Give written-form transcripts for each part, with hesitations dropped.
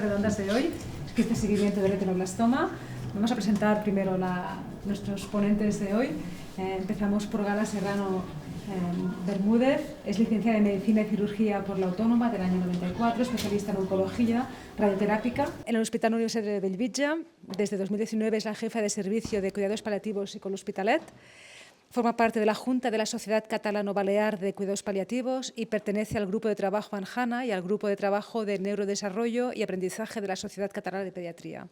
redondas de hoy, que es este seguimiento del retinoblastoma. Vamos a presentar primero nuestros ponentes de hoy. Empezamos por Gala Serrano Bermúdez, es licenciada en Medicina y Cirugía por la Autónoma del año 94, especialista en oncología radioterápica. En el Hospital Universitario de Bellvitge, desde 2019 es la jefa de servicio de cuidados paliativos y con l'Hospitalet. Forma parte de la Junta de la Sociedad Catalano-Balear de Cuidados Paliativos y pertenece al Grupo de Trabajo ANJANA y al Grupo de Trabajo de Neurodesarrollo y Aprendizaje de la Sociedad Catalana de Pediatría.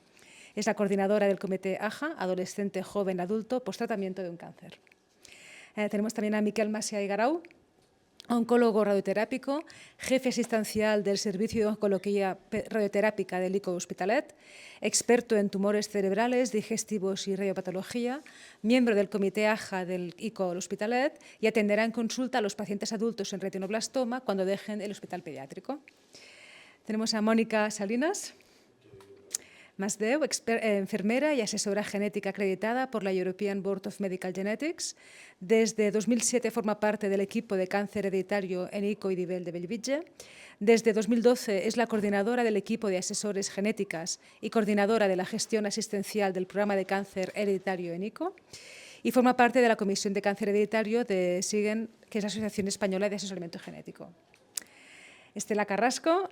Es la coordinadora del Comité AJA, Adolescente, Joven, Adulto, Posttratamiento de un Cáncer. Tenemos también a Miquel Macià i Garau, oncólogo radioterápico, jefe asistencial del Servicio de Oncología Radioterápica del ICO Hospitalet, experto en tumores cerebrales, digestivos y radiopatología, miembro del Comité AJA del ICO Hospitalet y atenderá en consulta a los pacientes adultos en retinoblastoma cuando dejen el hospital pediátrico. Tenemos a Mónica Salinas Masdeu, enfermera y asesora genética acreditada por la European Board of Medical Genetics. Desde 2007 forma parte del equipo de cáncer hereditario en ICO y Nivel de Bellvitge. Desde 2012 es la coordinadora del equipo de asesores genéticas y coordinadora de la gestión asistencial del programa de cáncer hereditario en ICO. Y forma parte de la Comisión de Cáncer Hereditario de SIGEN, que es la Asociación Española de Asesoramiento Genético. Estela Carrasco,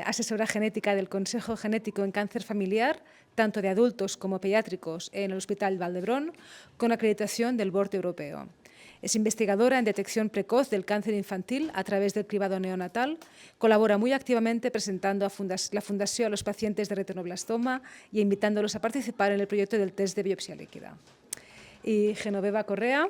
asesora genética del Consejo Genético en Cáncer Familiar, tanto de adultos como pediátricos en el Hospital Vall d'Hebron, con acreditación del Board Europeo. Es investigadora en detección precoz del cáncer infantil a través del cribado neonatal, colabora muy activamente presentando la fundación a los pacientes de retinoblastoma y invitándolos a participar en el proyecto del test de biopsia líquida. Y Genoveva Correa,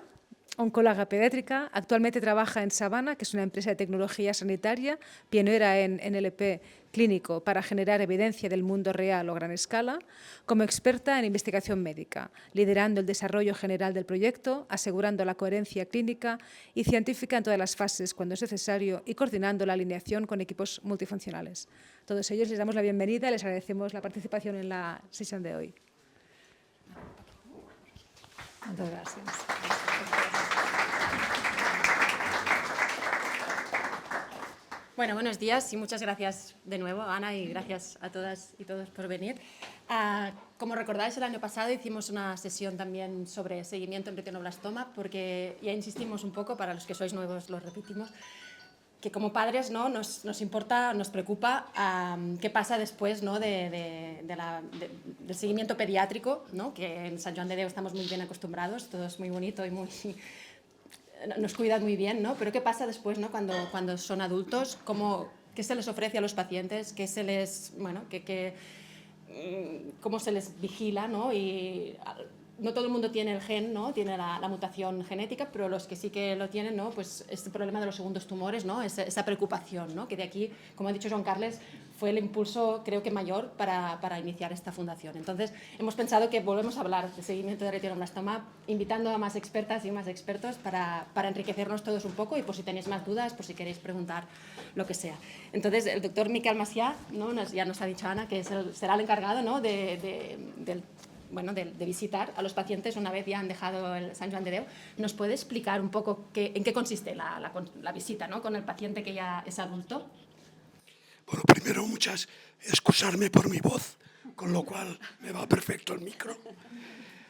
oncóloga pediátrica, actualmente trabaja en Savannah, que es una empresa de tecnología sanitaria, pionera en NLP clínico para generar evidencia del mundo real o gran escala, como experta en investigación médica, liderando el desarrollo general del proyecto, asegurando la coherencia clínica y científica en todas las fases cuando es necesario y coordinando la alineación con equipos multifuncionales. A todos ellos les damos la bienvenida y les agradecemos la participación en la sesión de hoy. Muchas gracias. Bueno, buenos días y muchas gracias de nuevo, Ana, y gracias a todas y todos por venir. Como recordáis, el año pasado hicimos una sesión también sobre seguimiento en retinoblastoma, porque ya insistimos un poco, para los que sois nuevos lo repetimos, que como padres, ¿no? nos importa, nos preocupa qué pasa después, ¿no? del seguimiento pediátrico, ¿no? Que en Sant Joan de Déu estamos muy bien acostumbrados, todo es muy bonito y nos cuidan muy bien, ¿no? Pero ¿qué pasa después, ¿no? cuando son adultos? ¿Qué se les ofrece a los pacientes? ¿Cómo se les vigila, ¿no? Y no todo el mundo tiene el gen, ¿no? Tiene la mutación genética, pero los que sí que lo tienen, ¿no? Pues este problema de los segundos tumores, ¿no? Esa preocupación, ¿no? Que de aquí, como ha dicho Joan Carles, fue el impulso, creo que mayor, para iniciar esta fundación. Entonces, hemos pensado que volvemos a hablar de seguimiento de retinoblastoma, invitando a más expertas y más expertos para enriquecernos todos un poco y por si tenéis más dudas, por si queréis preguntar lo que sea. Entonces, el doctor Miquel Macià, ¿no? Ya nos ha dicho Ana que será el encargado, ¿no? de visitar a los pacientes una vez ya han dejado el Sant Joan de Déu. ¿Nos puede explicar un poco en qué consiste la visita, ¿no? Con el paciente que ya es adulto? Bueno, primero excusarme por mi voz, con lo cual me va perfecto el micro.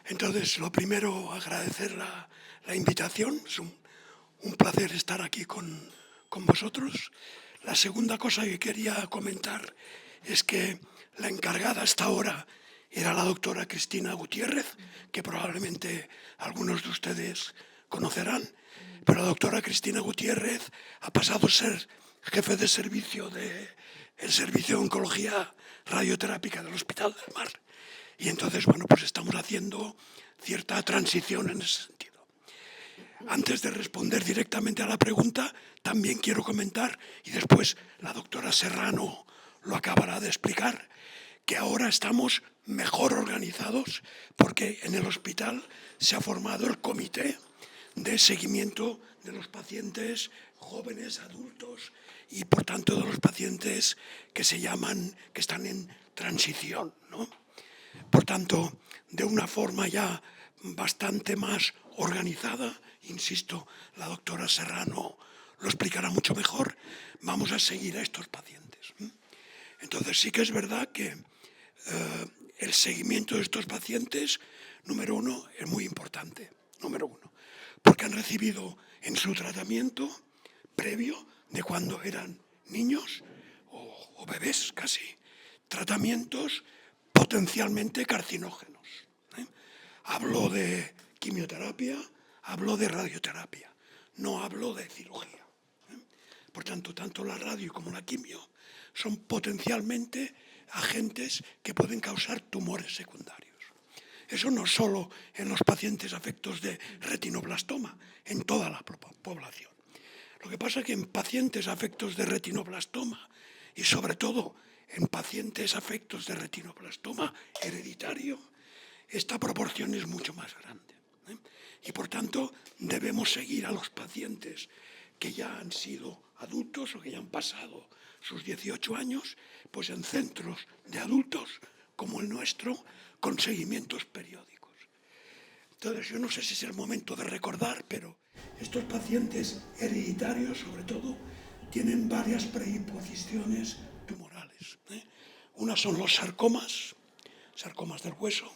Entonces, lo primero, agradecer la invitación. Es un placer estar aquí con vosotros. La segunda cosa que quería comentar es que la encargada hasta ahora era la doctora Cristina Gutiérrez, que probablemente algunos de ustedes conocerán. Pero la doctora Cristina Gutiérrez ha pasado a ser jefe de servicio del Servicio de Oncología Radioterápica del Hospital del Mar. Y entonces, bueno, pues estamos haciendo cierta transición en ese sentido. Antes de responder directamente a la pregunta, también quiero comentar, y después la doctora Serrano lo acabará de explicar, que ahora estamos mejor organizados porque en el hospital se ha formado el comité de seguimiento de los pacientes jóvenes, adultos y por tanto de los pacientes que están en transición, ¿no? Por tanto, de una forma ya bastante más organizada, insisto, la doctora Serrano lo explicará mucho mejor, vamos a seguir a estos pacientes. Entonces sí que es verdad que el seguimiento de estos pacientes, número uno, es muy importante, número uno, porque han recibido en su tratamiento previo de cuando eran niños o bebés casi, tratamientos potencialmente carcinógenos. Hablo de quimioterapia, hablo de radioterapia, no hablo de cirugía. Por tanto, tanto la radio como la quimio son potencialmente agentes que pueden causar tumores secundarios. Eso no solo en los pacientes afectos de retinoblastoma, en toda la población. Lo que pasa es que en pacientes afectos de retinoblastoma y sobre todo en pacientes afectos de retinoblastoma hereditario, esta proporción es mucho más grande. Y por tanto debemos seguir a los pacientes que ya han sido adultos o que ya han pasado sus 18 años, pues en centros de adultos como el nuestro, con seguimientos periódicos. Entonces yo no sé si es el momento de recordar, pero estos pacientes hereditarios, sobre todo, tienen varias predisposiciones tumorales. Una son los sarcomas del hueso,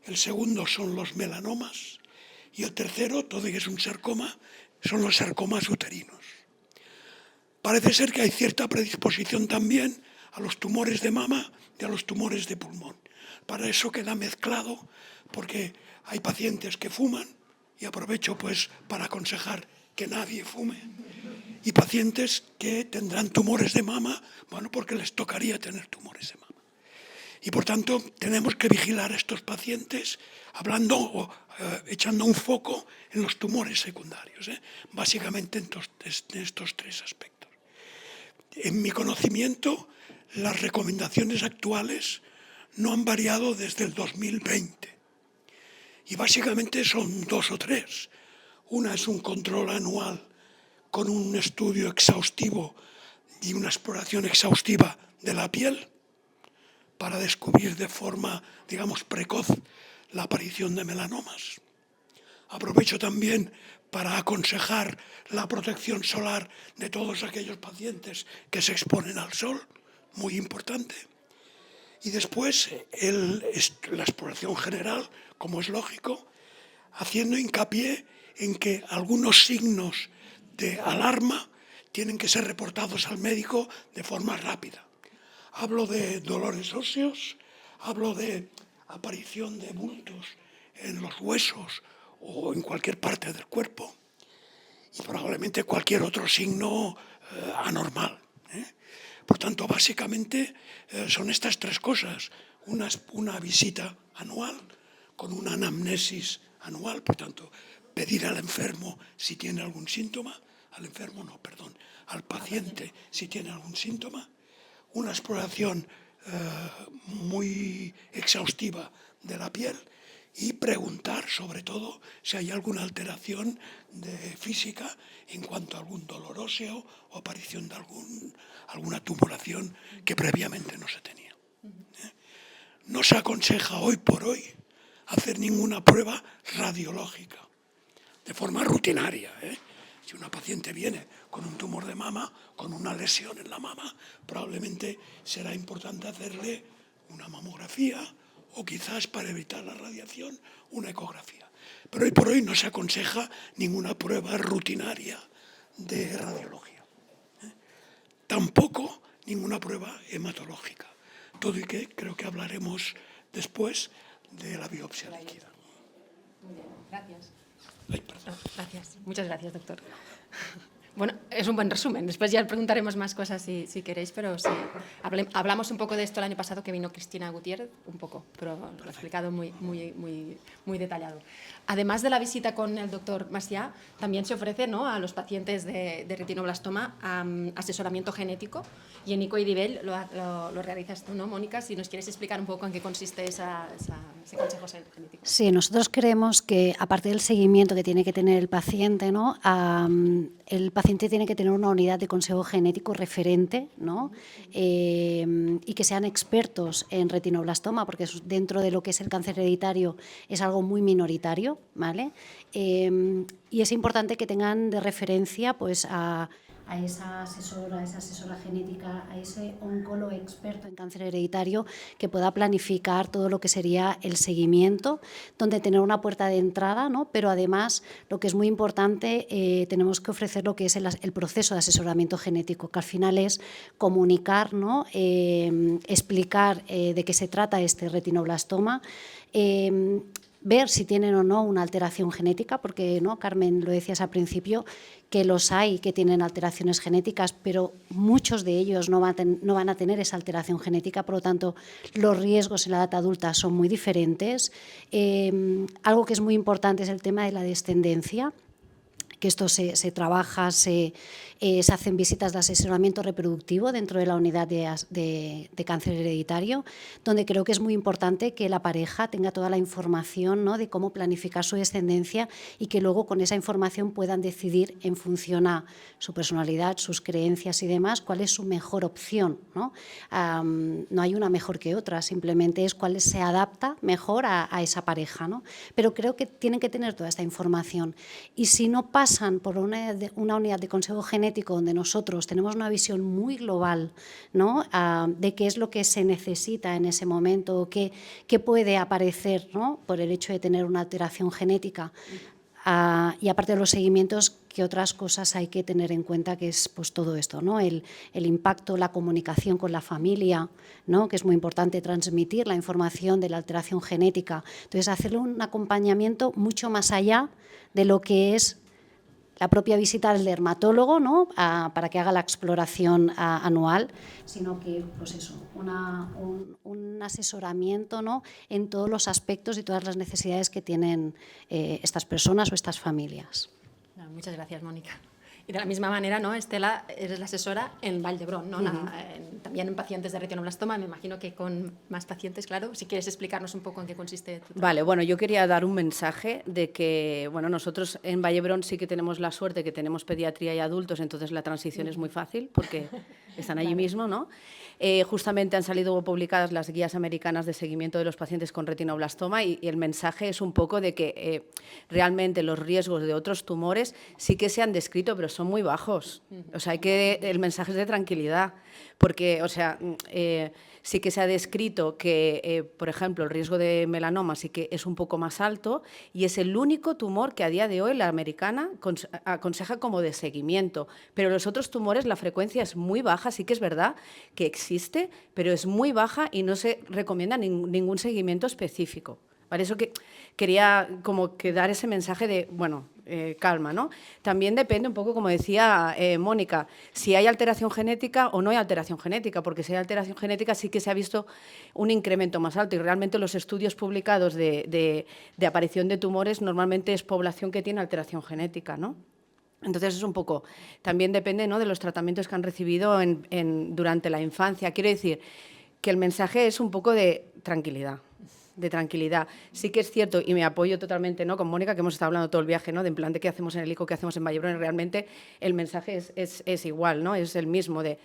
el segundo son los melanomas y el tercero, todo y que es un sarcoma, son los sarcomas uterinos. Parece ser que hay cierta predisposición también a los tumores de mama y a los tumores de pulmón. Para eso queda mezclado, porque hay pacientes que fuman, y aprovecho pues para aconsejar que nadie fume, y pacientes que tendrán tumores de mama, bueno, porque les tocaría tener tumores de mama. Y por tanto tenemos que vigilar a estos pacientes hablando o echando un foco en los tumores secundarios, básicamente en estos tres aspectos. En mi conocimiento, las recomendaciones actuales no han variado desde el 2020 y básicamente son dos o tres. Una es un control anual con un estudio exhaustivo y una exploración exhaustiva de la piel para descubrir de forma, digamos, precoz la aparición de melanomas. Aprovecho también para aconsejar la protección solar de todos aquellos pacientes que se exponen al sol, muy importante. Y después la exploración general, como es lógico, haciendo hincapié en que algunos signos de alarma tienen que ser reportados al médico de forma rápida. Hablo de dolores óseos, hablo de aparición de bultos en los huesos o en cualquier parte del cuerpo y probablemente cualquier otro signo anormal. Por tanto, básicamente son estas tres cosas. Una visita anual con una anamnesis anual, por tanto, pedir al enfermo si tiene algún síntoma, al paciente si tiene algún síntoma, una exploración muy exhaustiva de la piel y preguntar, sobre todo, si hay alguna alteración física en cuanto a algún dolor óseo o aparición de alguna tumoración que previamente no se tenía. No se aconseja hoy por hoy hacer ninguna prueba radiológica de forma rutinaria. Si una paciente viene con un tumor de mama, con una lesión en la mama, probablemente será importante hacerle una mamografía o quizás, para evitar la radiación, una ecografía. Pero hoy por hoy no se aconseja ninguna prueba rutinaria de radiología. Tampoco ninguna prueba hematológica. Todo y que creo que hablaremos después de la biopsia líquida. Muy bien, gracias. Ay, perdón. Gracias, muchas gracias, doctor. Bueno, es un buen resumen. Después ya preguntaremos más cosas si queréis, pero sí. Hablamos un poco de esto el año pasado que vino Cristina Gutiérrez, un poco, pero lo ha explicado muy detallado. Además de la visita con el doctor Macià, también se ofrece, ¿no?, a los pacientes de retinoblastoma asesoramiento genético, y en ICO IDIVELL lo realizas tú, ¿no, Mónica? Si nos quieres explicar un poco en qué consiste ese consejo genético. Sí, nosotros creemos que, aparte del seguimiento que tiene que tener el paciente, ¿no?, el paciente tiene que tener una unidad de consejo genético referente, ¿no?, y que sean expertos en retinoblastoma, porque dentro de lo que es el cáncer hereditario es algo muy minoritario, ¿vale? Y es importante que tengan de referencia pues, a a esa asesora genética, a ese oncólogo experto en cáncer hereditario que pueda planificar todo lo que sería el seguimiento, donde tener una puerta de entrada, ¿no? Pero además, lo que es muy importante, tenemos que ofrecer lo que es el proceso de asesoramiento genético, que al final es comunicar, ¿no? Explicar de qué se trata este retinoblastoma, ver si tienen o no una alteración genética, porque ¿no? Carmen, lo decías al principio, que los hay que tienen alteraciones genéticas, pero muchos de ellos no van a tener esa alteración genética, por lo tanto, los riesgos en la edad adulta son muy diferentes. Algo que es muy importante es el tema de la descendencia, que esto se trabaja, se hacen visitas de asesoramiento reproductivo dentro de la unidad de cáncer hereditario, donde creo que es muy importante que la pareja tenga toda la información, ¿no? De cómo planificar su descendencia y que luego con esa información puedan decidir en función a su personalidad, sus creencias y demás, cuál es su mejor opción, ¿no? No hay una mejor que otra, simplemente es cuál se adapta mejor a esa pareja, ¿no? Pero creo que tienen que tener toda esta información y si no pasan por una unidad de consejo genético donde nosotros tenemos una visión muy global, ¿no? De qué es lo que se necesita en ese momento, qué puede aparecer, ¿no? Por el hecho de tener una alteración genética. Y aparte de los seguimientos, ¿qué otras cosas hay que tener en cuenta? Que es pues, todo esto, ¿no? El impacto, la comunicación con la familia, ¿no? Que es muy importante transmitir la información de la alteración genética. Entonces, hacerle un acompañamiento mucho más allá de lo que es la propia visita del dermatólogo, ¿no? Para que haga la exploración anual, sino que pues eso, un asesoramiento, ¿no? En todos los aspectos y todas las necesidades que tienen estas personas o estas familias. Muchas gracias, Mónica. Y de la misma manera, ¿no? Estela, eres la asesora en Vall d'Hebron, ¿no? También en pacientes de retinoblastoma, me imagino que con más pacientes, claro. Si quieres explicarnos un poco en qué consiste tu trabajo. Vale, bueno, yo quería dar un mensaje de que, bueno, nosotros en Vall d'Hebron sí que tenemos la suerte que tenemos pediatría y adultos, entonces la transición es muy fácil porque están allí mismo, ¿no? Justamente han salido publicadas las guías americanas de seguimiento de los pacientes con retinoblastoma y el mensaje es un poco de que realmente los riesgos de otros tumores sí que se han descrito, pero son muy bajos. O sea, el mensaje es de tranquilidad, porque, o sea, sí que se ha descrito que, por ejemplo, el riesgo de melanoma sí que es un poco más alto y es el único tumor que a día de hoy la americana aconseja como de seguimiento. Pero los otros tumores la frecuencia es muy baja, sí que es verdad que existe, pero es muy baja y no se recomienda ningún seguimiento específico. Por eso que quería como que dar ese mensaje de, bueno, calma, ¿no? También depende un poco, como decía Mónica, si hay alteración genética o no hay alteración genética, porque si hay alteración genética sí que se ha visto un incremento más alto y realmente los estudios publicados de aparición de tumores normalmente es población que tiene alteración genética, ¿no? Entonces es un poco, también depende, ¿no? De los tratamientos que han recibido durante la infancia. Quiero decir que el mensaje es un poco de tranquilidad. Sí que es cierto, y me apoyo totalmente, ¿no? Con Mónica, que hemos estado hablando todo el viaje, ¿no? De en plan de qué hacemos en el ICO, qué hacemos en Vall d'Hebron, y realmente el mensaje es igual, ¿no? Es el mismo, de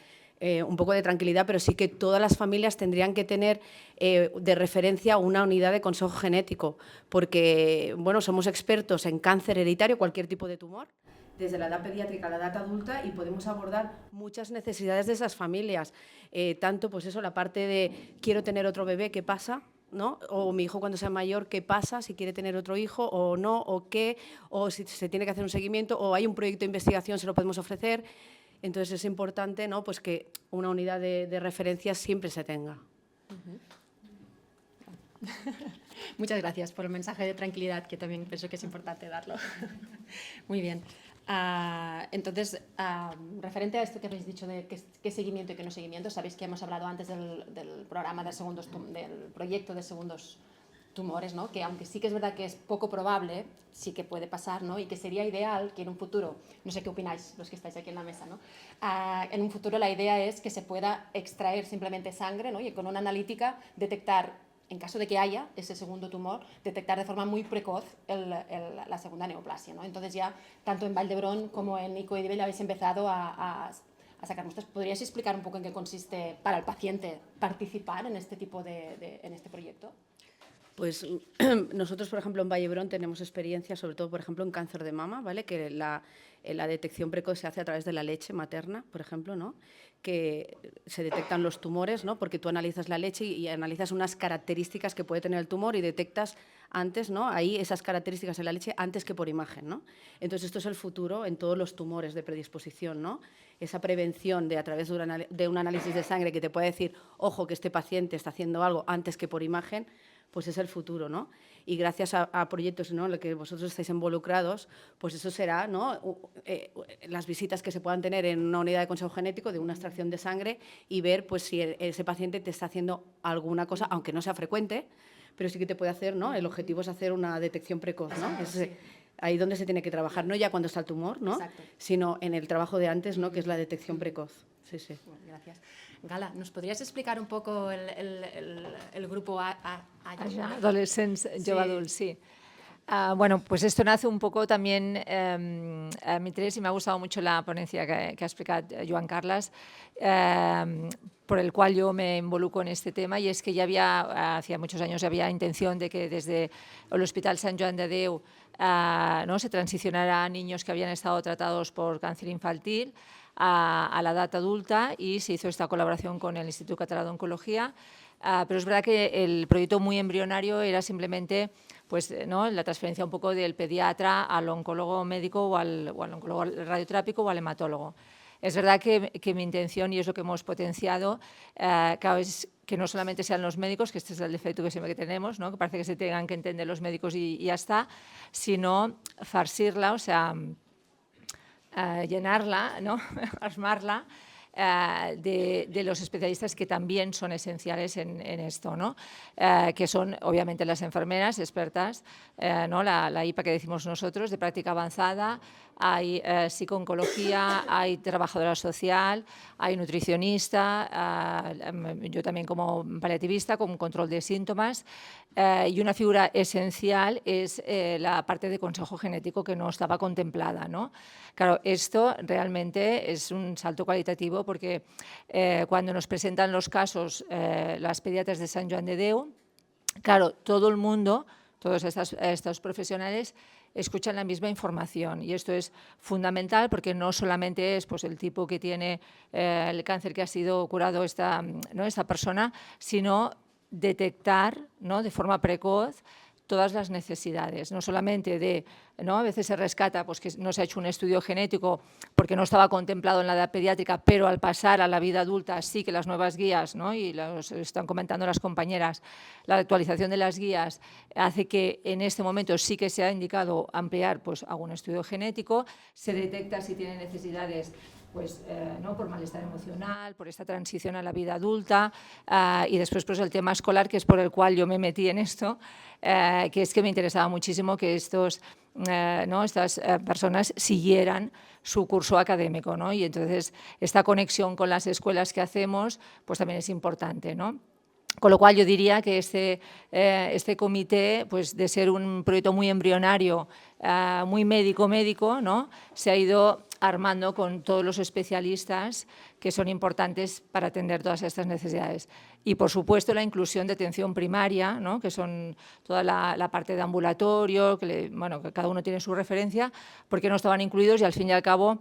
un poco de tranquilidad, pero sí que todas las familias tendrían que tener de referencia una unidad de consejo genético, porque, bueno, somos expertos en cáncer hereditario, cualquier tipo de tumor, desde la edad pediátrica a la edad adulta, y podemos abordar muchas necesidades de esas familias. Tanto, pues eso, la parte de quiero tener otro bebé, ¿qué pasa?, ¿no? O mi hijo cuando sea mayor, ¿qué pasa? Si quiere tener otro hijo o no, o qué, o si se tiene que hacer un seguimiento, o hay un proyecto de investigación, se lo podemos ofrecer. Entonces es importante, ¿no? Pues que una unidad de referencia siempre se tenga. Muchas gracias por el mensaje de tranquilidad, que también pienso que es importante darlo. Muy bien. Entonces, referente a esto que habéis dicho de qué seguimiento y qué no seguimiento, sabéis que hemos hablado antes del programa del proyecto de segundos tumores, ¿no? Que aunque sí que es verdad que es poco probable, sí que puede pasar, ¿no? Y que sería ideal que en un futuro, no sé qué opináis los que estáis aquí en la mesa, ¿no? En un futuro la idea es que se pueda extraer simplemente sangre, ¿no? Y con una analítica detectar, en caso de que haya ese segundo tumor, detectar de forma muy precoz la segunda neoplasia, ¿no? Entonces ya, tanto en Vall d'Hebron como en ICO IDIVELL habéis empezado a sacar muestras. ¿Podríais explicar un poco en qué consiste para el paciente participar en este tipo en este proyecto? Pues nosotros, por ejemplo, en Vallebrón tenemos experiencia, sobre todo, por ejemplo, en cáncer de mama, ¿vale? Que la detección precoz se hace a través de la leche materna, por ejemplo, ¿no? Que se detectan los tumores, ¿no? Porque tú analizas la leche y analizas unas características que puede tener el tumor y detectas antes, ¿no? Ahí esas características en la leche antes que por imagen, ¿no? Entonces, esto es el futuro en todos los tumores de predisposición, ¿no? Esa prevención a través de un análisis de sangre que te puede decir, ojo, que este paciente está haciendo algo antes que por imagen, pues es el futuro, ¿no? Y gracias a proyectos, ¿no?, en los que vosotros estáis involucrados, pues eso será, ¿no?, las visitas que se puedan tener en una unidad de consejo genético de una extracción de sangre y ver pues si ese paciente te está haciendo alguna cosa, aunque no sea frecuente, pero sí que te puede hacer, ¿no? El objetivo es hacer una detección precoz, ¿no? Exacto, sí. Ahí donde se tiene que trabajar, no ya cuando está el tumor, ¿no? Exacto. Sino en el trabajo de antes, ¿no?, que es la detección precoz. Sí, sí. Bueno, gracias. Gala, ¿nos podrías explicar un poco el grupo Adolescents Jove Adults, sí. Bueno, pues esto nace un poco también a mi interés y me ha gustado mucho la ponencia que ha explicado Joan Carles, por el cual yo me involucro en este tema, y es que ya hacía muchos años había intención de que desde el Hospital Sant Joan de Déu ¿no?, se transicionara a niños que habían estado tratados por cáncer infantil a la edad adulta, y se hizo esta colaboración con el Instituto Català d'Oncología. Pero es verdad que el proyecto muy embrionario era simplemente pues, ¿no?, la transferencia un poco del pediatra al oncólogo médico o al oncólogo radioterápico o al hematólogo. Es verdad que mi intención, y es lo que hemos potenciado, claro, es que no solamente sean los médicos, que este es el defecto que siempre tenemos, ¿no?, que parece que se tengan que entender los médicos y ya está, sino farcirla, o sea, llenarla, ¿no?, armarla de los especialistas que también son esenciales en esto, ¿no? Que son obviamente las enfermeras expertas, ¿no?, la IPA que decimos nosotros, de práctica avanzada, hay psico-oncología, hay trabajadora social, hay nutricionista, yo también como paliativista, con control de síntomas, y una figura esencial es la parte de consejo genético que no estaba contemplada, ¿no? Claro, esto realmente es un salto cualitativo porque cuando nos presentan los casos las pediatras de Sant Joan de Déu, claro, todo el mundo, todos estos profesionales escuchan la misma información, y esto es fundamental porque no solamente es pues, el tipo que tiene el cáncer que ha sido curado esta persona, sino detectar, ¿no?, de forma precoz todas las necesidades, no solamente ¿no?, a veces se rescata pues, que no se ha hecho un estudio genético porque no estaba contemplado en la edad pediátrica, pero al pasar a la vida adulta sí que las nuevas guías, ¿no?, y los están comentando las compañeras, la actualización de las guías hace que en este momento sí que se ha indicado ampliar pues, algún estudio genético, se detecta si tiene necesidades pues, ¿no?, por malestar emocional, por esta transición a la vida adulta, y después pues, el tema escolar, que es por el cual yo me metí en esto, que es que me interesaba muchísimo que estas personas siguieran su curso académico, ¿no? Y entonces esta conexión con las escuelas que hacemos pues, también es importante, ¿no? Con lo cual yo diría que este comité, pues de ser un proyecto muy embrionario, muy médico, ¿no?, se ha ido armando con todos los especialistas que son importantes para atender todas estas necesidades. Y, por supuesto, la inclusión de atención primaria, ¿no?, que son toda la parte de ambulatorio, que cada uno tiene su referencia, porque no estaban incluidos y, al fin y al cabo,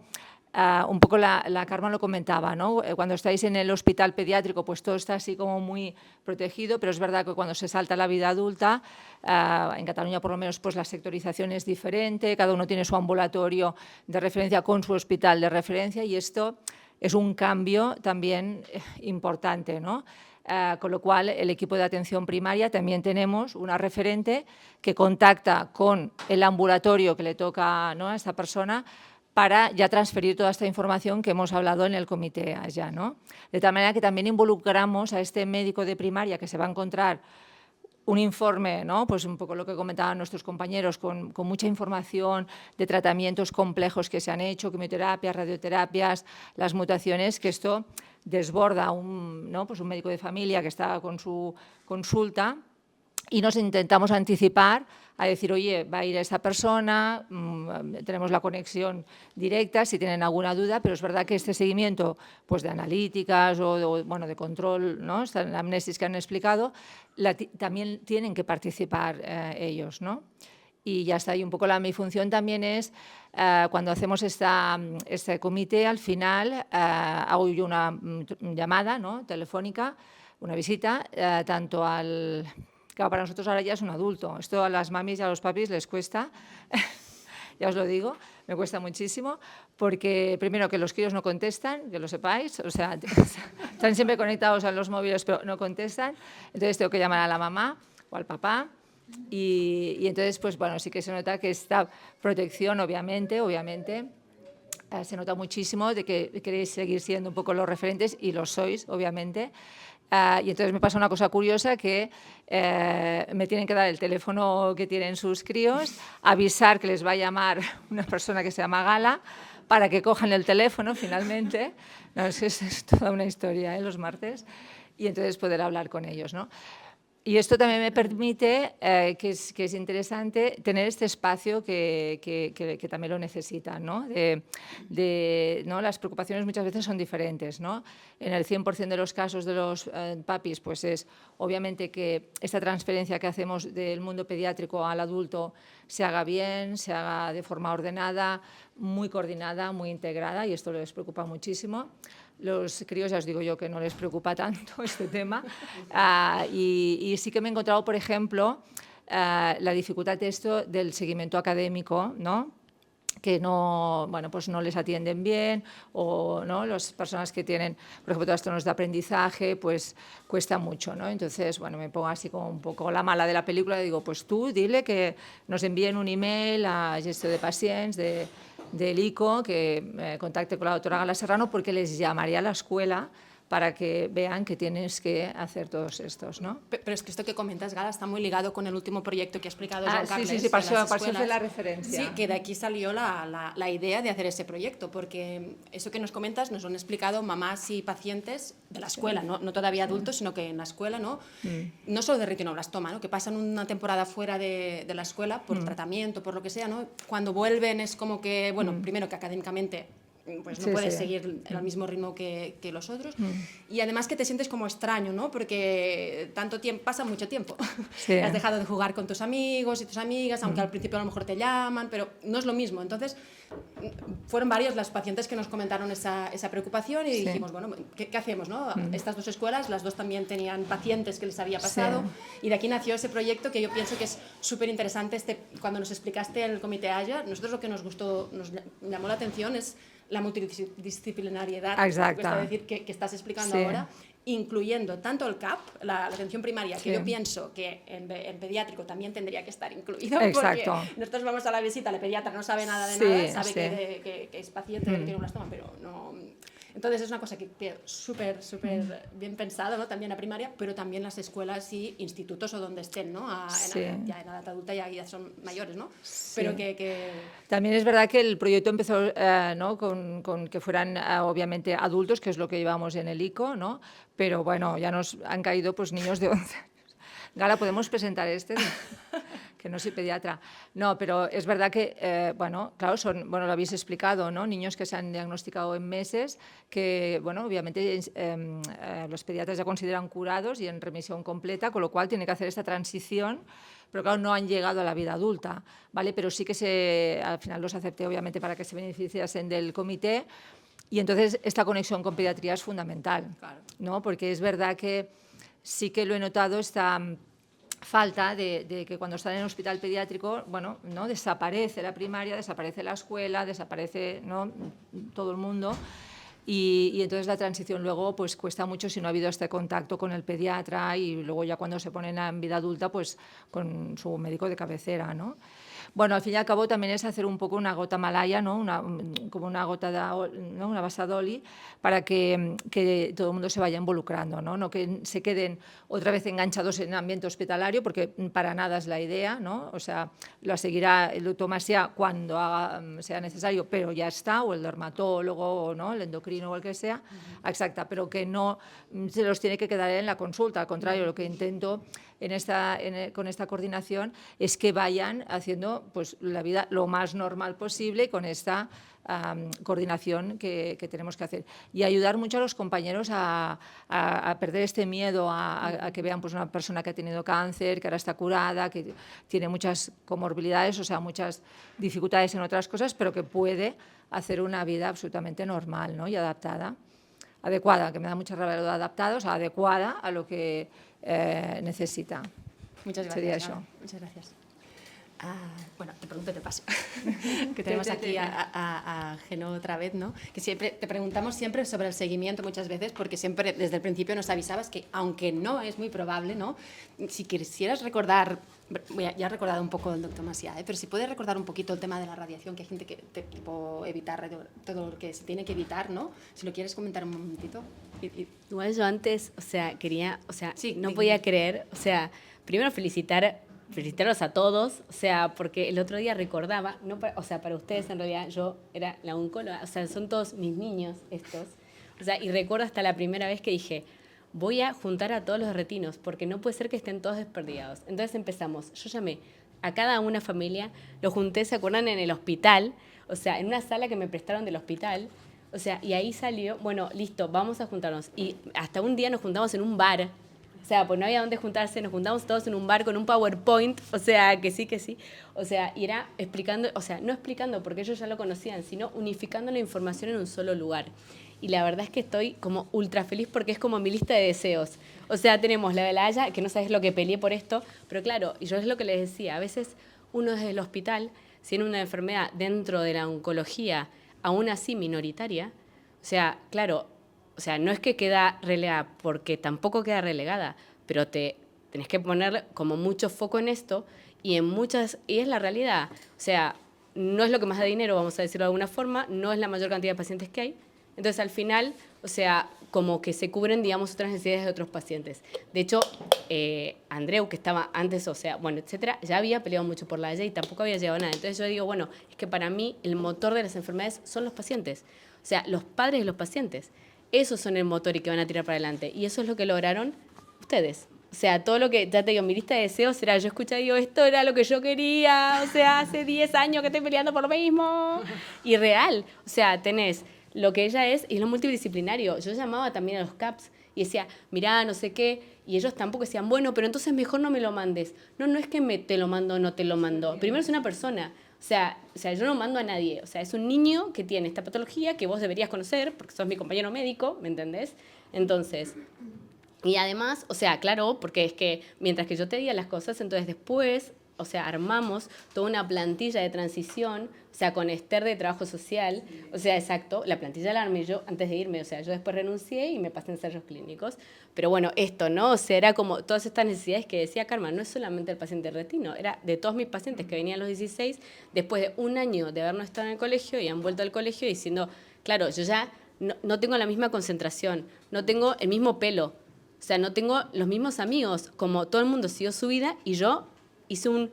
un poco la Carmen lo comentaba, ¿no? Cuando estáis en el hospital pediátrico, pues todo está así como muy protegido, pero es verdad que cuando se salta a la vida adulta, en Cataluña por lo menos pues la sectorización es diferente, cada uno tiene su ambulatorio de referencia con su hospital de referencia, y esto es un cambio también importante, ¿no? Con lo cual, el equipo de atención primaria también tenemos una referente que contacta con el ambulatorio que le toca, ¿no?, a esta persona, para ya transferir toda esta información que hemos hablado en el comité allá, ¿no? De tal manera que también involucramos a este médico de primaria que se va a encontrar un informe, ¿no?, pues un poco lo que comentaban nuestros compañeros, con mucha información de tratamientos complejos que se han hecho, quimioterapias, radioterapias, las mutaciones, que esto desborda pues un médico de familia que está con su consulta y nos intentamos anticipar a decir, oye, va a ir esta persona, tenemos la conexión directa si tienen alguna duda, pero es verdad que este seguimiento pues, de analíticas o bueno, de control, ¿no? Esta anamnesis que han explicado, también tienen que participar ellos, ¿no? Y ya está, y un poco mi función también es, cuando hacemos este comité, al final hago yo una llamada, ¿no? Telefónica, una visita, tanto al... Claro, para nosotros ahora ya es un adulto. Esto a las mamis y a los papis les cuesta, ya os lo digo, me cuesta muchísimo, porque primero que los críos no contestan, que lo sepáis, o sea, están siempre conectados a los móviles pero no contestan, entonces tengo que llamar a la mamá o al papá y entonces, pues bueno, sí que se nota que esta protección, obviamente, se nota muchísimo de que queréis seguir siendo un poco los referentes y lo sois, obviamente. Y entonces me pasa una cosa curiosa que me tienen que dar el teléfono que tienen sus críos, avisar que les va a llamar una persona que se llama Gala para que cojan el teléfono finalmente. No, es toda una historia, los martes. Y entonces poder hablar con ellos, ¿no? Y esto también me permite, que es interesante, tener este espacio que también lo necesitan, ¿no? ¿no? Las preocupaciones muchas veces son diferentes, ¿no? En el 100% de los casos de los papis, pues es obviamente que esta transferencia que hacemos del mundo pediátrico al adulto se haga bien, se haga de forma ordenada, muy coordinada, muy integrada, y esto les preocupa muchísimo. Los críos, ya os digo yo que no les preocupa tanto este tema. Y sí que me he encontrado, por ejemplo, la dificultad de esto del seguimiento académico, ¿no? Que no, bueno, pues no les atienden bien, o ¿no? Las personas que tienen, por ejemplo, trastornos de aprendizaje, pues cuesta mucho, ¿no? Entonces, bueno, me pongo así como un poco la mala de la película y digo, pues tú dile que nos envíen un email a Gestió de Pacients del ICO, que contacte con la doctora Gala Serrano, porque les llamaría a la escuela para que vean que tienes que hacer todos estos, ¿no? Pero es que esto que comentas, Gala, está muy ligado con el último proyecto que ha explicado Joan Carles. Sí, para eso hace la referencia. Sí, que de aquí salió la idea de hacer ese proyecto, porque eso que nos comentas nos lo han explicado mamás y pacientes de la escuela, no todavía adultos, sino que en la escuela, ¿no? No solo de retinoblastoma, ¿no? Que pasan una temporada fuera de la escuela por tratamiento, por lo que sea, ¿no? Cuando vuelven es como que, bueno, primero que académicamente pues no puedes seguir al mismo ritmo que los otros. Y además que te sientes como extraño, ¿no? Porque tanto tiempo, pasa mucho tiempo. Has dejado de jugar con tus amigos y tus amigas, aunque al principio a lo mejor te llaman, pero no es lo mismo. Entonces, fueron varios las pacientes que nos comentaron esa preocupación y dijimos, bueno, ¿qué hacemos, no? Estas dos escuelas, las dos también tenían pacientes que les había pasado y de aquí nació ese proyecto que yo pienso que es súper interesante. Cuando nos explicaste el Comité AYA, nosotros lo que nos gustó, nos llamó la atención es la multidisciplinariedad que estás explicando ahora, incluyendo tanto el CAP, la atención primaria, que yo pienso que en pediátrico también tendría que estar incluido, porque nosotros vamos a la visita, la pediatra no sabe nada de nada, sabe que es paciente de retinoblastoma, pero no... Entonces es una cosa que súper bien pensado, ¿no? También la primaria, pero también las escuelas y institutos o donde estén, ¿no? Ya en edad adulta ya son mayores, ¿no? Pero que... También es verdad que el proyecto empezó ¿no? con que fueran obviamente adultos, que es lo que llevamos en el ICO, ¿no? Pero bueno, ya nos han caído pues niños de 11 años. Gala, ¿podemos presentar este? Que no soy pediatra. No, pero es verdad que, bueno, claro, lo habéis explicado, ¿no? Niños que se han diagnosticado en meses, que, bueno, obviamente los pediatras ya consideran curados y en remisión completa, con lo cual tiene que hacer esta transición, pero claro, no han llegado a la vida adulta, ¿vale? Pero sí que al final los acepté, obviamente, para que se beneficiasen del comité, y entonces esta conexión con pediatría es fundamental, ¿no? Porque es verdad que sí que lo he notado, esta falta de que cuando están en el hospital pediátrico, bueno, ¿no? Desaparece la primaria, desaparece la escuela, desaparece, ¿no? Todo el mundo. Y entonces la transición luego pues cuesta mucho si no ha habido este contacto con el pediatra y luego ya cuando se ponen en vida adulta pues con su médico de cabecera, ¿no? Bueno, al fin y al cabo también es hacer un poco una gota malaya, ¿no? Como una gota ¿no? Una Vassadoli, para que todo el mundo se vaya involucrando, ¿no? No que se queden otra vez enganchados en el ambiente hospitalario, porque para nada es la idea, ¿no? O sea, lo seguirá el doctor Macià cuando sea necesario, pero ya está, o el dermatólogo, o ¿no? El endocrino o el que sea, exacta, pero que no se los tiene que quedar en la consulta. Al contrario, lo que intento con esta coordinación es que vayan haciendo pues, la vida lo más normal posible con esta coordinación que tenemos que hacer. Y ayudar mucho a los compañeros a perder este miedo a que vean pues, una persona que ha tenido cáncer, que ahora está curada, que tiene muchas comorbilidades, o sea, muchas dificultades en otras cosas, pero que puede hacer una vida absolutamente normal, ¿no? Y adaptada. Adecuada, que me da mucha rabia lo de adaptada, o sea, adecuada a lo que necesita. Muchas gracias. Sería eso. Muchas gracias. Bueno, te pregunto, te paso. Que tenemos aquí a Geno otra vez, ¿no? Que siempre te preguntamos siempre sobre el seguimiento muchas veces, porque siempre desde el principio nos avisabas que, aunque no es muy probable, ¿no? Si quisieras recordar, ya has recordado un poco el doctor Macià, pero si puedes recordar un poquito el tema de la radiación, que hay gente que tipo evitar todo lo que se tiene que evitar, ¿no? Si lo quieres comentar un momentito. Igual yo antes, o sea, Sí, no podía creer, o sea, primero felicitarlos a todos, o sea, porque el otro día recordaba, o sea, para ustedes en realidad yo era la oncóloga, o sea, son todos mis niños estos, o sea, y recuerdo hasta la primera vez que dije, voy a juntar a todos los retinos, porque no puede ser que estén todos desperdigados. Entonces empezamos, yo llamé a cada una familia, lo junté, ¿se acuerdan? En el hospital, o sea, en una sala que me prestaron del hospital, o sea, y ahí salió, bueno, listo, vamos a juntarnos. Y hasta un día nos juntamos en un bar, o sea, pues no había dónde juntarse, nos juntamos todos en un bar con un PowerPoint, o sea, que sí, o sea, y era explicando, o sea, no explicando porque ellos ya lo conocían, sino unificando la información en un solo lugar. Y la verdad es que estoy como ultra feliz porque es como mi lista de deseos. O sea, tenemos la de la Haya, que no sabes lo que peleé por esto, pero claro, y yo es lo que les decía, a veces uno desde el hospital, si tiene una enfermedad dentro de la oncología, aún así minoritaria, o sea, claro, o sea, no es que queda relegada, porque tampoco queda relegada, pero tenés que poner como mucho foco en esto y es la realidad. O sea, no es lo que más da dinero, vamos a decirlo de alguna forma, no es la mayor cantidad de pacientes que hay. Entonces, al final, o sea, como que se cubren, digamos, otras necesidades de otros pacientes. De hecho, Andreu, que estaba antes, o sea, bueno, etcétera, ya había peleado mucho por la Haya y tampoco había llegado a nada. Entonces yo digo, bueno, es que para mí el motor de las enfermedades son los pacientes. O sea, los padres de los pacientes. Esos son el motor y que van a tirar para adelante. Y eso es lo que lograron ustedes. O sea, todo lo que, ya te digo, mi lista de deseos era, yo escuché y digo, esto era lo que yo quería, o sea, hace 10 años que estoy peleando por lo mismo. Y real, o sea, tenés lo que ella es y lo multidisciplinario. Yo llamaba también a los CAPS y decía, mirá, no sé qué, y ellos tampoco decían, bueno, pero entonces mejor no me lo mandes. No es que te lo mando o no te lo mando. Primero es una persona. O sea, yo no mando a nadie. O sea, es un niño que tiene esta patología que vos deberías conocer porque sos mi compañero médico, ¿me entendés? Entonces, y además, o sea, claro, porque es que mientras que yo te diga las cosas, entonces después, o sea, armamos toda una plantilla de transición, o sea, con Esther de trabajo social, o sea, exacto, la plantilla la armé yo antes de irme, o sea, yo después renuncié y me pasé a ensayos clínicos, pero bueno, esto, ¿no? O sea, era como todas estas necesidades que decía Karma, no es solamente el paciente retino, era de todos mis pacientes que venían a los 16, después de un año de haber no estado en el colegio y han vuelto al colegio diciendo, claro, yo ya no tengo la misma concentración, no tengo el mismo pelo, o sea, no tengo los mismos amigos, como todo el mundo siguió su vida y yo hice un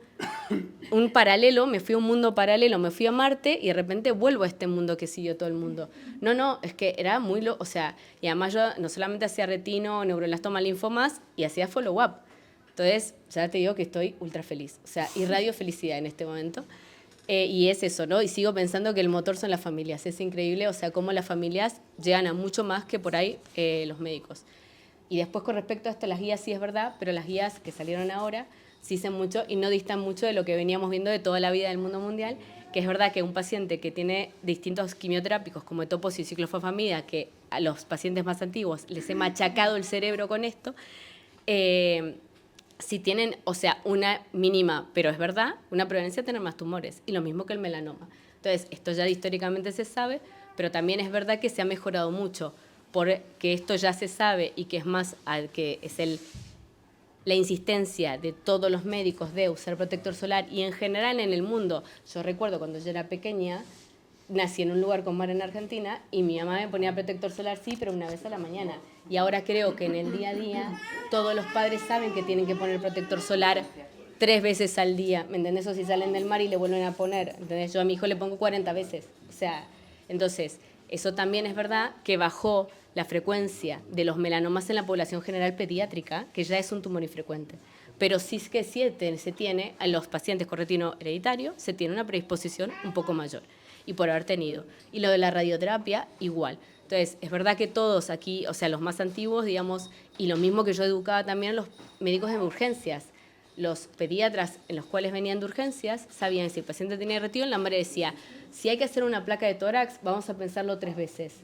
paralelo, me fui a un mundo paralelo, me fui a Marte y de repente vuelvo a este mundo que siguió todo el mundo. No, es que era muy o sea, y además yo no solamente hacía retino, neuroblastoma, linfomas, y hacía follow-up. Entonces, ya te digo que estoy ultra feliz, o sea, irradio felicidad en este momento. Y es eso, ¿no? Y sigo pensando que el motor son las familias, es increíble, o sea, cómo las familias llegan a mucho más que por ahí los médicos. Y después con respecto a esto, las guías sí es verdad, pero las guías que salieron ahora sí dicen mucho y no distan mucho de lo que veníamos viendo de toda la vida del mundo mundial, que es verdad que un paciente que tiene distintos quimioterápicos como etoposio y ciclofosfamida, que a los pacientes más antiguos les he machacado el cerebro con esto, si tienen, o sea, una mínima, pero es verdad, una prevalencia de tener más tumores, y lo mismo que el melanoma. Entonces, esto ya históricamente se sabe, pero también es verdad que se ha mejorado mucho, porque esto ya se sabe y que es más, que es la insistencia de todos los médicos de usar protector solar y en general en el mundo. Yo recuerdo cuando yo era pequeña, nací en un lugar con mar en Argentina y mi mamá me ponía protector solar, sí, pero una vez a la mañana. Y ahora creo que en el día a día todos los padres saben que tienen que poner protector solar 3 veces al día, ¿me entendés? O si salen del mar y le vuelven a poner, ¿entendés? Yo a mi hijo le pongo 40 veces. O sea, entonces, eso también es verdad que bajó la frecuencia de los melanomas en la población general pediátrica, que ya es un tumor infrecuente. Pero sí es que se tiene, en los pacientes con retino hereditario, se tiene una predisposición un poco mayor, y por haber tenido. Y lo de la radioterapia, igual. Entonces, es verdad que todos aquí, o sea, los más antiguos, digamos, y lo mismo que yo educaba también a los médicos de urgencias, los pediatras en los cuales venían de urgencias, sabían que si el paciente tenía retino, la madre decía, si hay que hacer una placa de tórax, vamos a pensarlo 3 veces.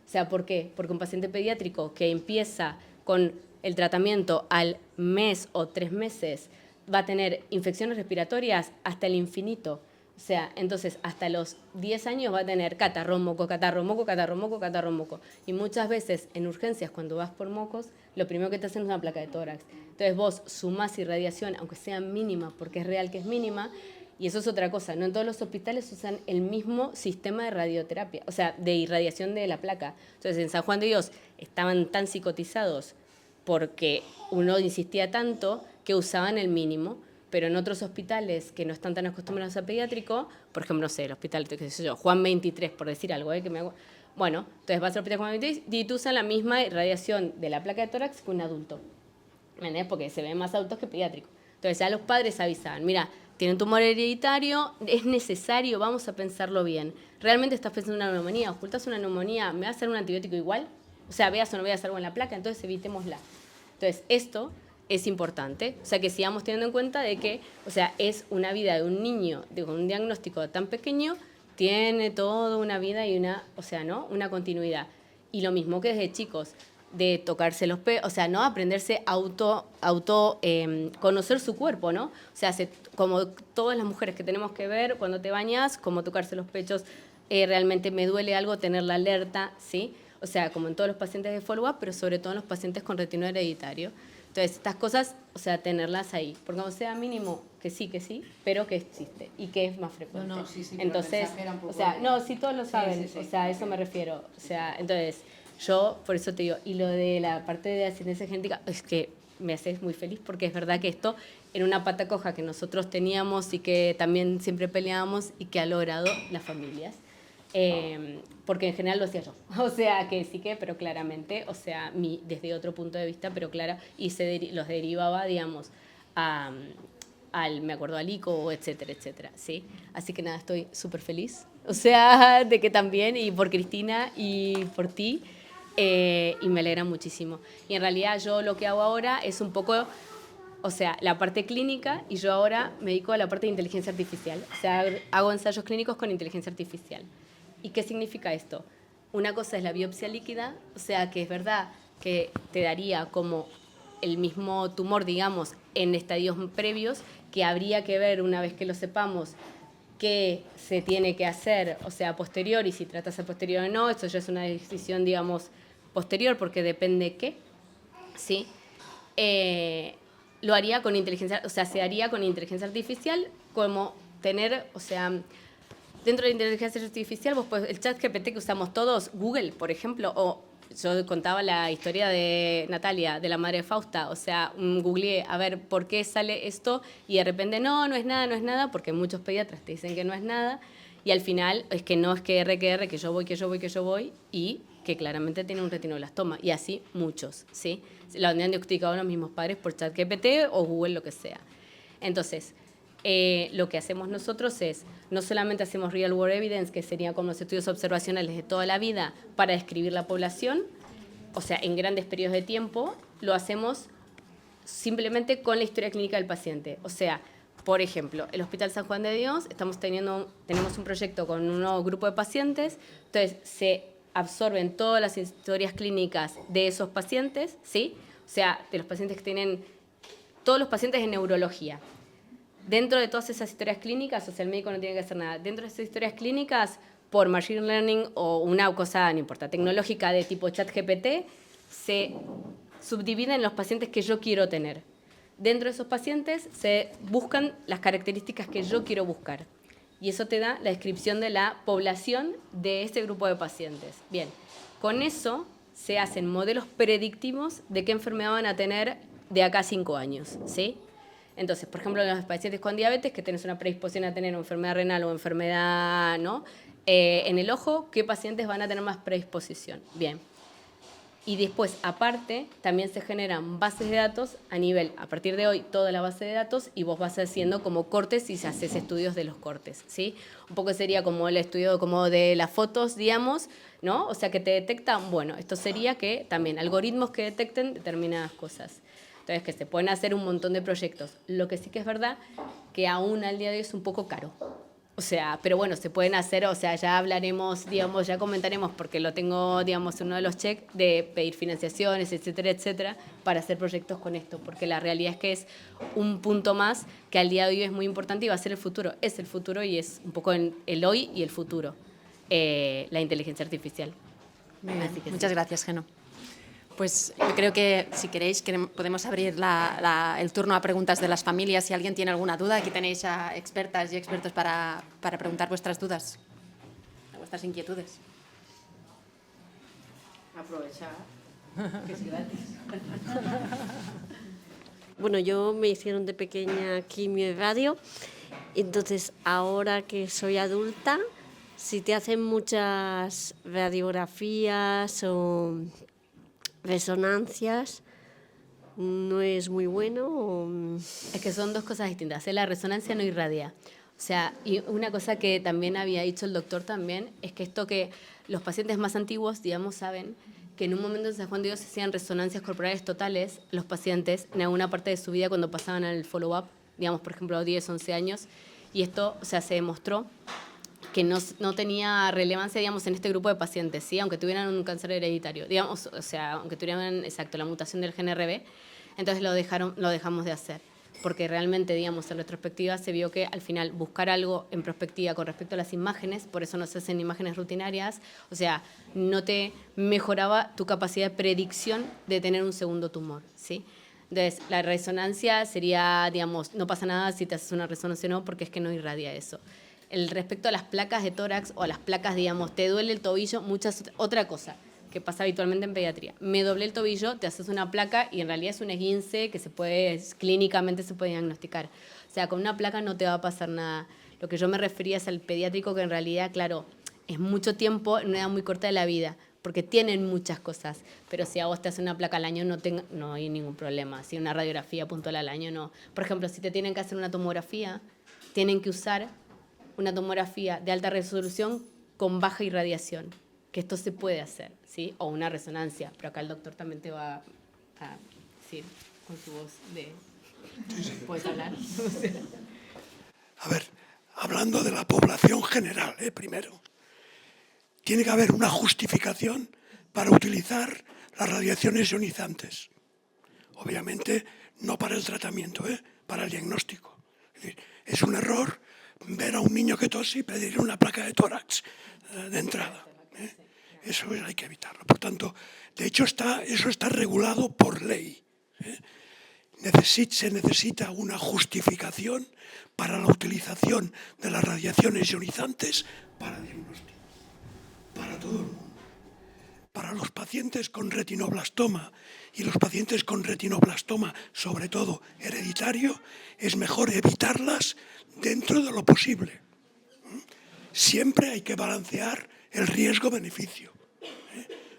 O sea, ¿por qué? Porque un paciente pediátrico que empieza con el tratamiento al mes o 3 meses va a tener infecciones respiratorias hasta el infinito. O sea, entonces hasta los 10 años va a tener catarro, moco, catarro, moco, catarro, moco, catarro, moco. Y muchas veces en urgencias, cuando vas por mocos, lo primero que te hacen es una placa de tórax. Entonces vos sumás irradiación, aunque sea mínima, porque es real que es mínima, y eso es otra cosa. No en todos los hospitales usan el mismo sistema de radioterapia, o sea, de irradiación de la placa. Entonces en San Juan de Dios estaban tan psicotizados porque uno insistía tanto que usaban el mínimo, pero en otros hospitales que no están tan acostumbrados a pediátrico, por ejemplo, no sé, el hospital, qué sé yo, Juan 23, por decir algo, bueno, entonces vas al hospital Juan 23 y tú usas la misma irradiación de la placa de tórax que un adulto, ¿entendés? Porque se ven más adultos que pediátricos. Entonces ya los padres avisaban, mira, tiene un tumor hereditario, es necesario, vamos a pensarlo bien. ¿Realmente estás pensando en una neumonía? ¿Ocultas una neumonía? ¿Me va a hacer un antibiótico igual? O sea, veas o no veas algo en la placa, entonces evitémosla. Entonces, esto es importante, o sea, que sigamos teniendo en cuenta de que, o sea, es una vida de un niño con un diagnóstico tan pequeño, tiene toda una vida y una, o sea, ¿no? Una continuidad. Y lo mismo que desde chicos, de tocarse los pechos, o sea, ¿no? Aprenderse conocer su cuerpo, ¿no? O sea, como todas las mujeres que tenemos que ver cuando te bañas, como tocarse los pechos, realmente me duele algo, tener la alerta, ¿sí? O sea, como en todos los pacientes de follow-up, pero sobre todo en los pacientes con retino hereditario. Entonces, estas cosas, o sea, tenerlas ahí, porque como sea mínimo que sí, pero que existe y que es más frecuente. No, sí, entonces, o sea, no, sí todos lo saben, sí, o sea, a eso me refiero. O sea, entonces, yo por eso te digo, y lo de la parte de ascendencia genética, es que me hace muy feliz, porque es verdad que esto era una pata coja que nosotros teníamos y que también siempre peleábamos y que ha logrado las familias. Porque en general lo hacía yo, o sea, que sí que, pero claramente, o sea, desde otro punto de vista, pero claro, y los derivaba, digamos, me acuerdo, al ICO, etcétera, etcétera, ¿sí? Así que nada, estoy súper feliz, o sea, de que también, y por Cristina y por ti, y me alegra muchísimo. Y en realidad yo lo que hago ahora es un poco, o sea, la parte clínica, y yo ahora me dedico a la parte de inteligencia artificial, o sea, hago ensayos clínicos con inteligencia artificial. ¿Y qué significa esto? Una cosa es la biopsia líquida, o sea, que es verdad que te daría como el mismo tumor, digamos, en estadios previos, que habría que ver una vez que lo sepamos qué se tiene que hacer, o sea, posterior, y si tratas a posterior o no, esto ya es una decisión, digamos, posterior, porque depende qué, ¿sí? Lo haría con inteligencia, o sea, se haría con inteligencia artificial, como tener, o sea, dentro de la inteligencia artificial, vos podés, el chat GPT que usamos todos, Google, por ejemplo, o yo contaba la historia de Natalia, de la madre de Fausta, o sea, googleé a ver por qué sale esto y de repente no es nada, porque muchos pediatras te dicen que no es nada y al final es que no es que R, que yo voy y que claramente tiene un retinoblastoma y así muchos, ¿sí? Lo han diagnosticado los mismos padres por chat GPT o Google, lo que sea. Entonces, lo que hacemos nosotros es, no solamente hacemos real world evidence, que sería como los estudios observacionales de toda la vida para describir la población, o sea, en grandes periodos de tiempo, lo hacemos simplemente con la historia clínica del paciente. O sea, por ejemplo, el Hospital San Juan de Dios, tenemos un proyecto con un nuevo grupo de pacientes, entonces se absorben todas las historias clínicas de esos pacientes, ¿sí? O sea, de los pacientes que tienen, todos los pacientes en neurología. Dentro de todas esas historias clínicas, o sea, el médico no tiene que hacer nada. Dentro de esas historias clínicas, por machine learning o una cosa, no importa, tecnológica de tipo ChatGPT, se subdividen los pacientes que yo quiero tener. Dentro de esos pacientes se buscan las características que yo quiero buscar. Y eso te da la descripción de la población de este grupo de pacientes. Bien, con eso se hacen modelos predictivos de qué enfermedad van a tener de acá a 5 años, ¿sí? Entonces, por ejemplo, en los pacientes con diabetes, que tenés una predisposición a tener una enfermedad renal o enfermedad, ¿no? En el ojo, ¿qué pacientes van a tener más predisposición? Bien. Y después, aparte, también se generan bases de datos a nivel, a partir de hoy, toda la base de datos, y vos vas haciendo como cortes y se haces estudios de los cortes, ¿sí? Un poco sería como el estudio como de las fotos, digamos, ¿no? O sea, que te detectan, bueno, esto sería que también algoritmos que detecten determinadas cosas. Entonces, que se pueden hacer un montón de proyectos. Lo que sí que es verdad que aún al día de hoy es un poco caro. O sea, pero bueno, se pueden hacer, o sea, ya hablaremos, digamos, ya comentaremos, porque lo tengo, digamos, en uno de los checks, de pedir financiaciones, etcétera, etcétera, para hacer proyectos con esto, porque la realidad es que es un punto más que al día de hoy es muy importante y va a ser el futuro. Es el futuro y es un poco el hoy y el futuro, la inteligencia artificial. Muy bien. Así que Muchas sí. gracias, Geno. Pues yo creo que, si queréis, podemos abrir el turno a preguntas de las familias. Si alguien tiene alguna duda, aquí tenéis a expertas y expertos para preguntar vuestras dudas, vuestras inquietudes. Aprovechar, que es gratis. Bueno, yo me hicieron de pequeña quimio y radio, entonces ahora que soy adulta, si te hacen muchas radiografías o resonancias, ¿no es muy bueno? Es que son dos cosas distintas. La resonancia no irradia. O sea, y una cosa que también había dicho el doctor también, es que esto que los pacientes más antiguos, digamos, saben que en un momento de San Juan de Dios se hacían resonancias corporales totales los pacientes en alguna parte de su vida cuando pasaban al follow-up, digamos, por ejemplo, a los 10, 11 años, y esto, o sea, se demostró que no tenía relevancia, digamos, en este grupo de pacientes, ¿sí? Aunque tuvieran un cáncer hereditario, digamos, o sea, aunque tuvieran, exacto, la mutación del gen RB, entonces lo dejamos de hacer, porque realmente, digamos, en retrospectiva se vio que al final buscar algo en prospectiva con respecto a las imágenes, por eso no se hacen imágenes rutinarias, o sea, no te mejoraba tu capacidad de predicción de tener un segundo tumor, ¿sí? Entonces, la resonancia sería, digamos, no pasa nada si te haces una resonancia o no, porque es que no irradia eso. Respecto a las placas de tórax o a las placas, digamos, te duele el tobillo, otra cosa que pasa habitualmente en pediatría. Me doblé el tobillo, te haces una placa y en realidad es un esguince que clínicamente se puede diagnosticar. O sea, con una placa no te va a pasar nada. Lo que yo me refería es al pediátrico, que en realidad, claro, es mucho tiempo en una edad muy corta de la vida, porque tienen muchas cosas. Pero si a vos te haces una placa al año, no hay ningún problema. Si una radiografía puntual al año, no. Por ejemplo, si te tienen que hacer una tomografía, tienen que usar una tomografía de alta resolución con baja irradiación, que esto se puede hacer, ¿sí? O una resonancia, pero acá el doctor también te va a decir con su voz de... ¿Puedes hablar? A ver, hablando de la población general, primero, tiene que haber una justificación para utilizar las radiaciones ionizantes. Obviamente, no para el tratamiento, para el diagnóstico. Es decir, es un error ver a un niño que tose y pedirle una placa de tórax de entrada. Eso hay que evitarlo. Por tanto, de hecho, eso está regulado por ley. Se necesita una justificación para la utilización de las radiaciones ionizantes para diagnóstico, para todo el mundo. Para los pacientes con retinoblastoma y los pacientes con retinoblastoma, sobre todo hereditario, es mejor evitarlas dentro de lo posible. Siempre hay que balancear el riesgo-beneficio.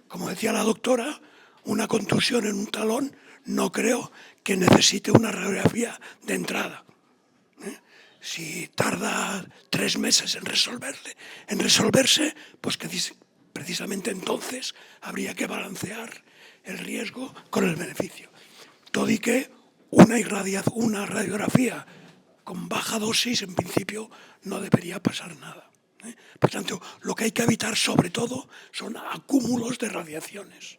Como decía la doctora, una contusión en un talón no creo que necesite una radiografía de entrada. Si tarda 3 meses en resolverse, pues que precisamente entonces habría que balancear el riesgo con el beneficio. Todo y que una radiografía con baja dosis, en principio, no debería pasar nada. Por tanto, lo que hay que evitar, sobre todo, son acúmulos de radiaciones.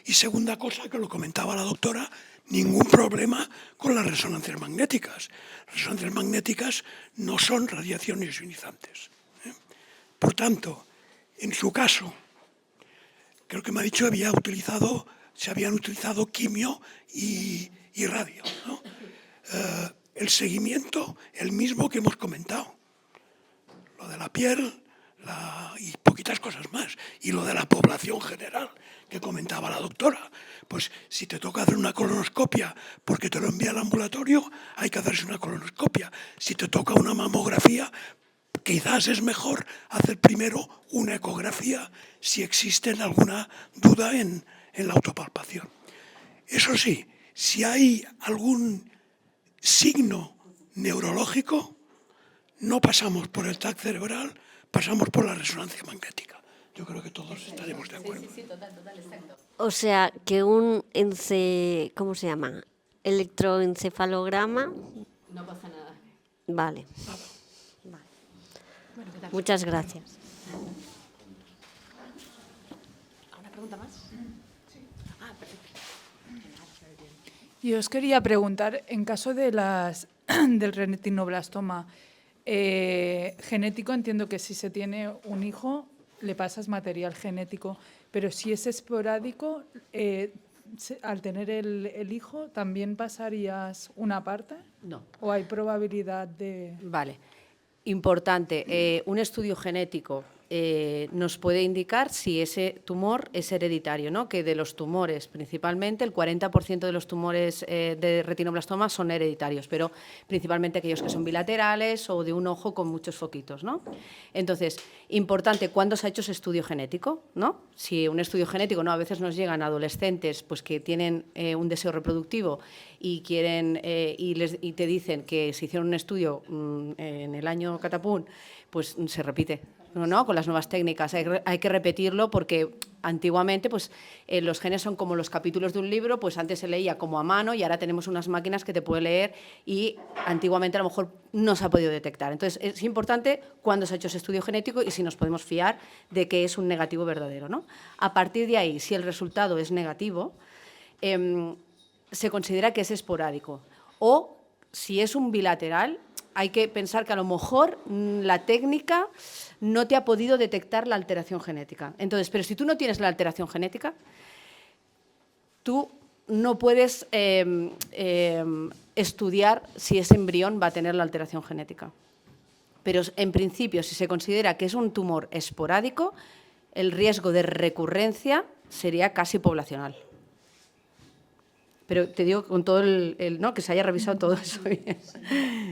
Y segunda cosa, que lo comentaba la doctora, ningún problema con las resonancias magnéticas. Las resonancias magnéticas no son radiaciones ionizantes. Por tanto, en su caso, creo que me ha dicho se habían utilizado quimio y radio, ¿no? El seguimiento, el mismo que hemos comentado. Lo de la piel y poquitas cosas más. Y lo de la población general, que comentaba la doctora. Pues si te toca hacer una colonoscopia porque te lo envía al ambulatorio, hay que hacerse una colonoscopia. Si te toca una mamografía, quizás es mejor hacer primero una ecografía si existe alguna duda en en la autopalpación. Eso sí, si hay algún signo neurológico, no pasamos por el TAC cerebral, pasamos por la resonancia magnética. Yo creo que todos estaremos de acuerdo. Sí, total, exacto. O sea, que un ¿cómo se llama? Electroencefalograma. No pasa nada. Vale. Muchas gracias. ¿Una pregunta más? Yo os quería preguntar, en caso de del retinoblastoma genético, entiendo que si se tiene un hijo, le pasas material genético, pero si es esporádico, al tener el hijo, ¿también pasarías una parte? No. ¿O hay probabilidad de...? Vale. Importante, un estudio genético nos puede indicar si ese tumor es hereditario, ¿no? Que de los tumores, principalmente el 40% de los tumores de retinoblastoma son hereditarios, pero principalmente aquellos que son bilaterales o de un ojo con muchos foquitos, ¿no? Entonces, importante, ¿cuándo se ha hecho ese estudio genético? ¿No? Si un estudio genético, ¿no? A veces nos llegan adolescentes pues, que tienen un deseo reproductivo y quieren y te dicen que se hicieron un estudio en el año catapún, pues se repite. ¿No? Con las nuevas técnicas hay que repetirlo porque antiguamente pues, los genes son como los capítulos de un libro, pues antes se leía como a mano y ahora tenemos unas máquinas que te pueden leer y antiguamente a lo mejor no se ha podido detectar. Entonces es importante cuándo se ha hecho ese estudio genético y si nos podemos fiar de que es un negativo verdadero, ¿no? A partir de ahí, si el resultado es negativo, se considera que es esporádico o si es un bilateral, hay que pensar que a lo mejor la técnica no te ha podido detectar la alteración genética. Entonces, pero si tú no tienes la alteración genética, tú no puedes estudiar si ese embrión va a tener la alteración genética. Pero en principio, si se considera que es un tumor esporádico, el riesgo de recurrencia sería casi poblacional. Pero te digo con todo ¿no? que se haya revisado todo eso bien,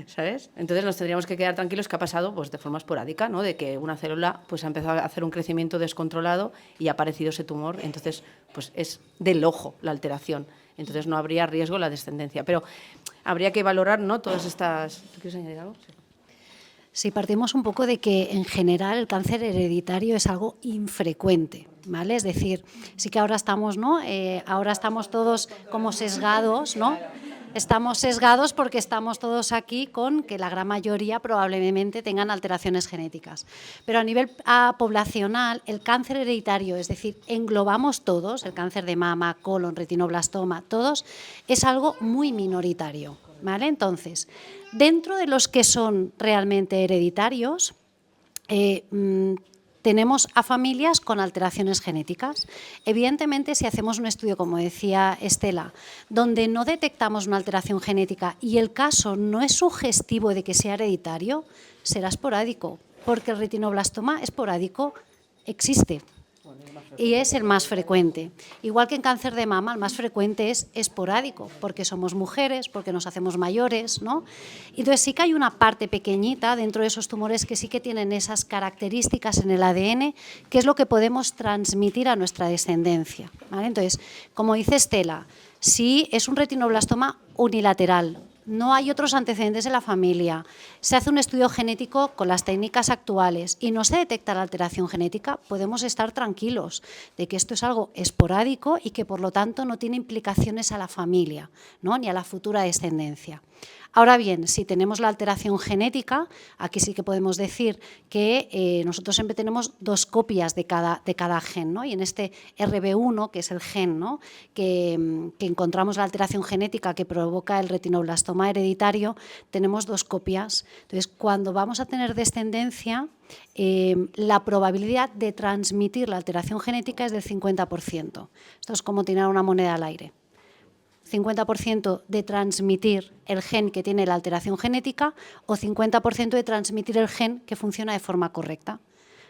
¿sabes? Entonces nos tendríamos que quedar tranquilos que ha pasado pues, de forma esporádica, ¿no? De que una célula pues, ha empezado a hacer un crecimiento descontrolado y ha aparecido ese tumor, entonces pues, es del ojo la alteración, entonces no habría riesgo la descendencia. Pero habría que valorar, ¿no? Todas estas... ¿Tú quieres añadir algo? Sí. Sí, partimos un poco de que en general el cáncer hereditario es algo infrecuente, ¿vale? Es decir, sí que ahora estamos, ¿no? Ahora estamos todos como sesgados, ¿no? Estamos sesgados porque estamos todos aquí con que la gran mayoría probablemente tengan alteraciones genéticas. Pero a nivel poblacional, el cáncer hereditario, es decir, englobamos todos, el cáncer de mama, colon, retinoblastoma, todos, es algo muy minoritario, ¿vale? Entonces, dentro de los que son realmente hereditarios, tenemos a familias con alteraciones genéticas. Evidentemente, si hacemos un estudio, como decía Estela, donde no detectamos una alteración genética y el caso no es sugestivo de que sea hereditario, será esporádico, porque el retinoblastoma esporádico existe. Y es el más frecuente. Igual que en cáncer de mama, el más frecuente es esporádico, porque somos mujeres, porque nos hacemos mayores, ¿no? Entonces sí que hay una parte pequeñita dentro de esos tumores que sí que tienen esas características en el ADN, que es lo que podemos transmitir a nuestra descendencia, ¿vale? Entonces, como dice Estela, si es un retinoblastoma unilateral, no hay otros antecedentes en la familia, se hace un estudio genético con las técnicas actuales y no se detecta la alteración genética, podemos estar tranquilos de que esto es algo esporádico y que por lo tanto no tiene implicaciones a la familia, ¿no? Ni a la futura descendencia. Ahora bien, si tenemos la alteración genética, aquí sí que podemos decir que nosotros siempre tenemos 2 copias de cada gen, ¿no? Y en este RB1, que es el gen, ¿no? que encontramos la alteración genética que provoca el retinoblastoma hereditario, tenemos 2 copias. Entonces, cuando vamos a tener descendencia, la probabilidad de transmitir la alteración genética es del 50%. Esto es como tirar una moneda al aire. 50% de transmitir el gen que tiene la alteración genética o 50% de transmitir el gen que funciona de forma correcta.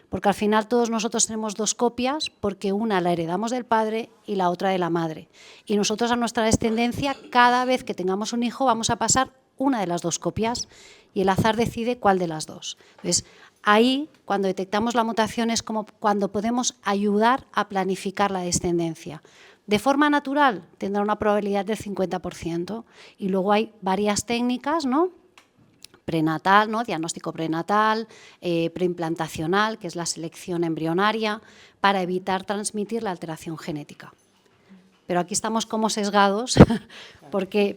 Porque al final todos nosotros tenemos 2 copias porque una la heredamos del padre y la otra de la madre. Y nosotros a nuestra descendencia, cada vez que tengamos un hijo, vamos a pasar una de las 2 copias y el azar decide cuál de las 2. Entonces, ahí, cuando detectamos la mutación, es como cuando podemos ayudar a planificar la descendencia. De forma natural tendrá una probabilidad del 50%. Y luego hay varias técnicas, ¿no? Prenatal, ¿no? Diagnóstico prenatal, preimplantacional, que es la selección embrionaria, para evitar transmitir la alteración genética. Pero aquí estamos como sesgados,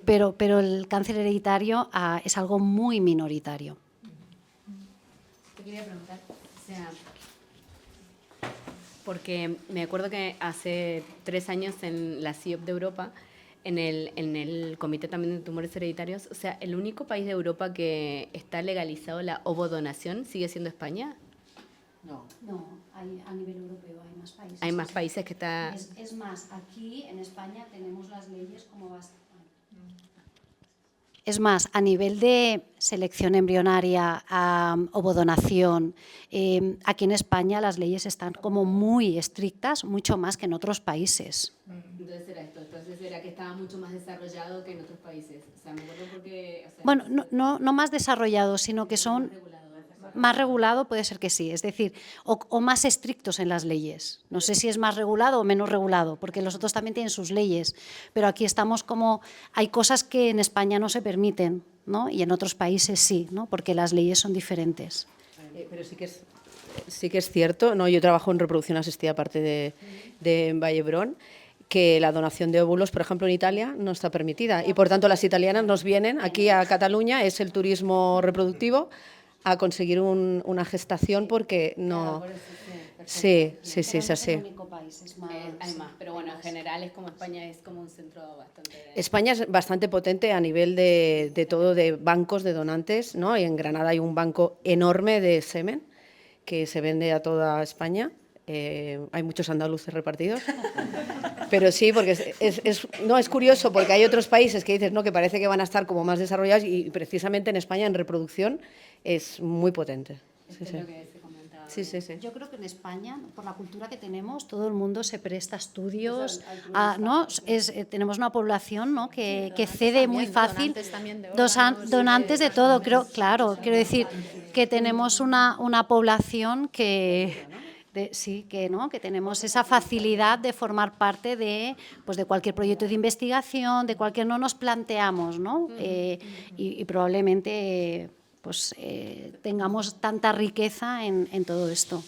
pero el cáncer hereditario es algo muy minoritario. Te quería preguntar, o sea, porque me acuerdo que hace 3 años en la CIOP de Europa, en el Comité también de Tumores Hereditarios, o sea, el único país de Europa que está legalizado la ovodonación sigue siendo España. No, a nivel europeo hay más países. Hay más países que está... Es más, aquí en España tenemos las leyes como bastante. Es más, a nivel de selección embrionaria, ovodonación, aquí en España las leyes están como muy estrictas, mucho más que en otros países. Entonces era esto, entonces era que estaba mucho más desarrollado que en otros países. O sea, me acuerdo porque... O sea, bueno, no más desarrollados, sino que son... Más regulado puede ser que sí, es decir, o más estrictos en las leyes. No sé si es más regulado o menos regulado, porque los otros también tienen sus leyes, pero aquí estamos como, hay cosas que en España no se permiten, ¿no? Y en otros países sí, ¿no? Porque las leyes son diferentes. Pero sí que es cierto, ¿no? Yo trabajo en reproducción asistida aparte de Vallebrón, que la donación de óvulos, por ejemplo, en Italia no está permitida y por tanto las italianas nos vienen aquí a Cataluña, es el turismo reproductivo, a conseguir una gestación porque no... Sí, es así. hay más, pero bueno, en general es como España es como un centro bastante... España es bastante potente a nivel de todo, de bancos de donantes, ¿no? Y en Granada hay un banco enorme de semen que se vende a toda España. Hay muchos andaluces repartidos. Pero sí, porque es curioso, porque hay otros países que dices, no, que parece que van a estar como más desarrollados y precisamente en España en reproducción es muy potente. Sí. Yo creo que en España, por la cultura que tenemos, todo el mundo se presta a estudios, ¿no? Tenemos una población, ¿no? que cede muy fácil, donantes de todo, quiero decir que tenemos una población que... que tenemos esa facilidad de formar parte de cualquier proyecto de investigación, de cualquier no nos planteamos, ¿no? Y probablemente tengamos tanta riqueza en todo esto.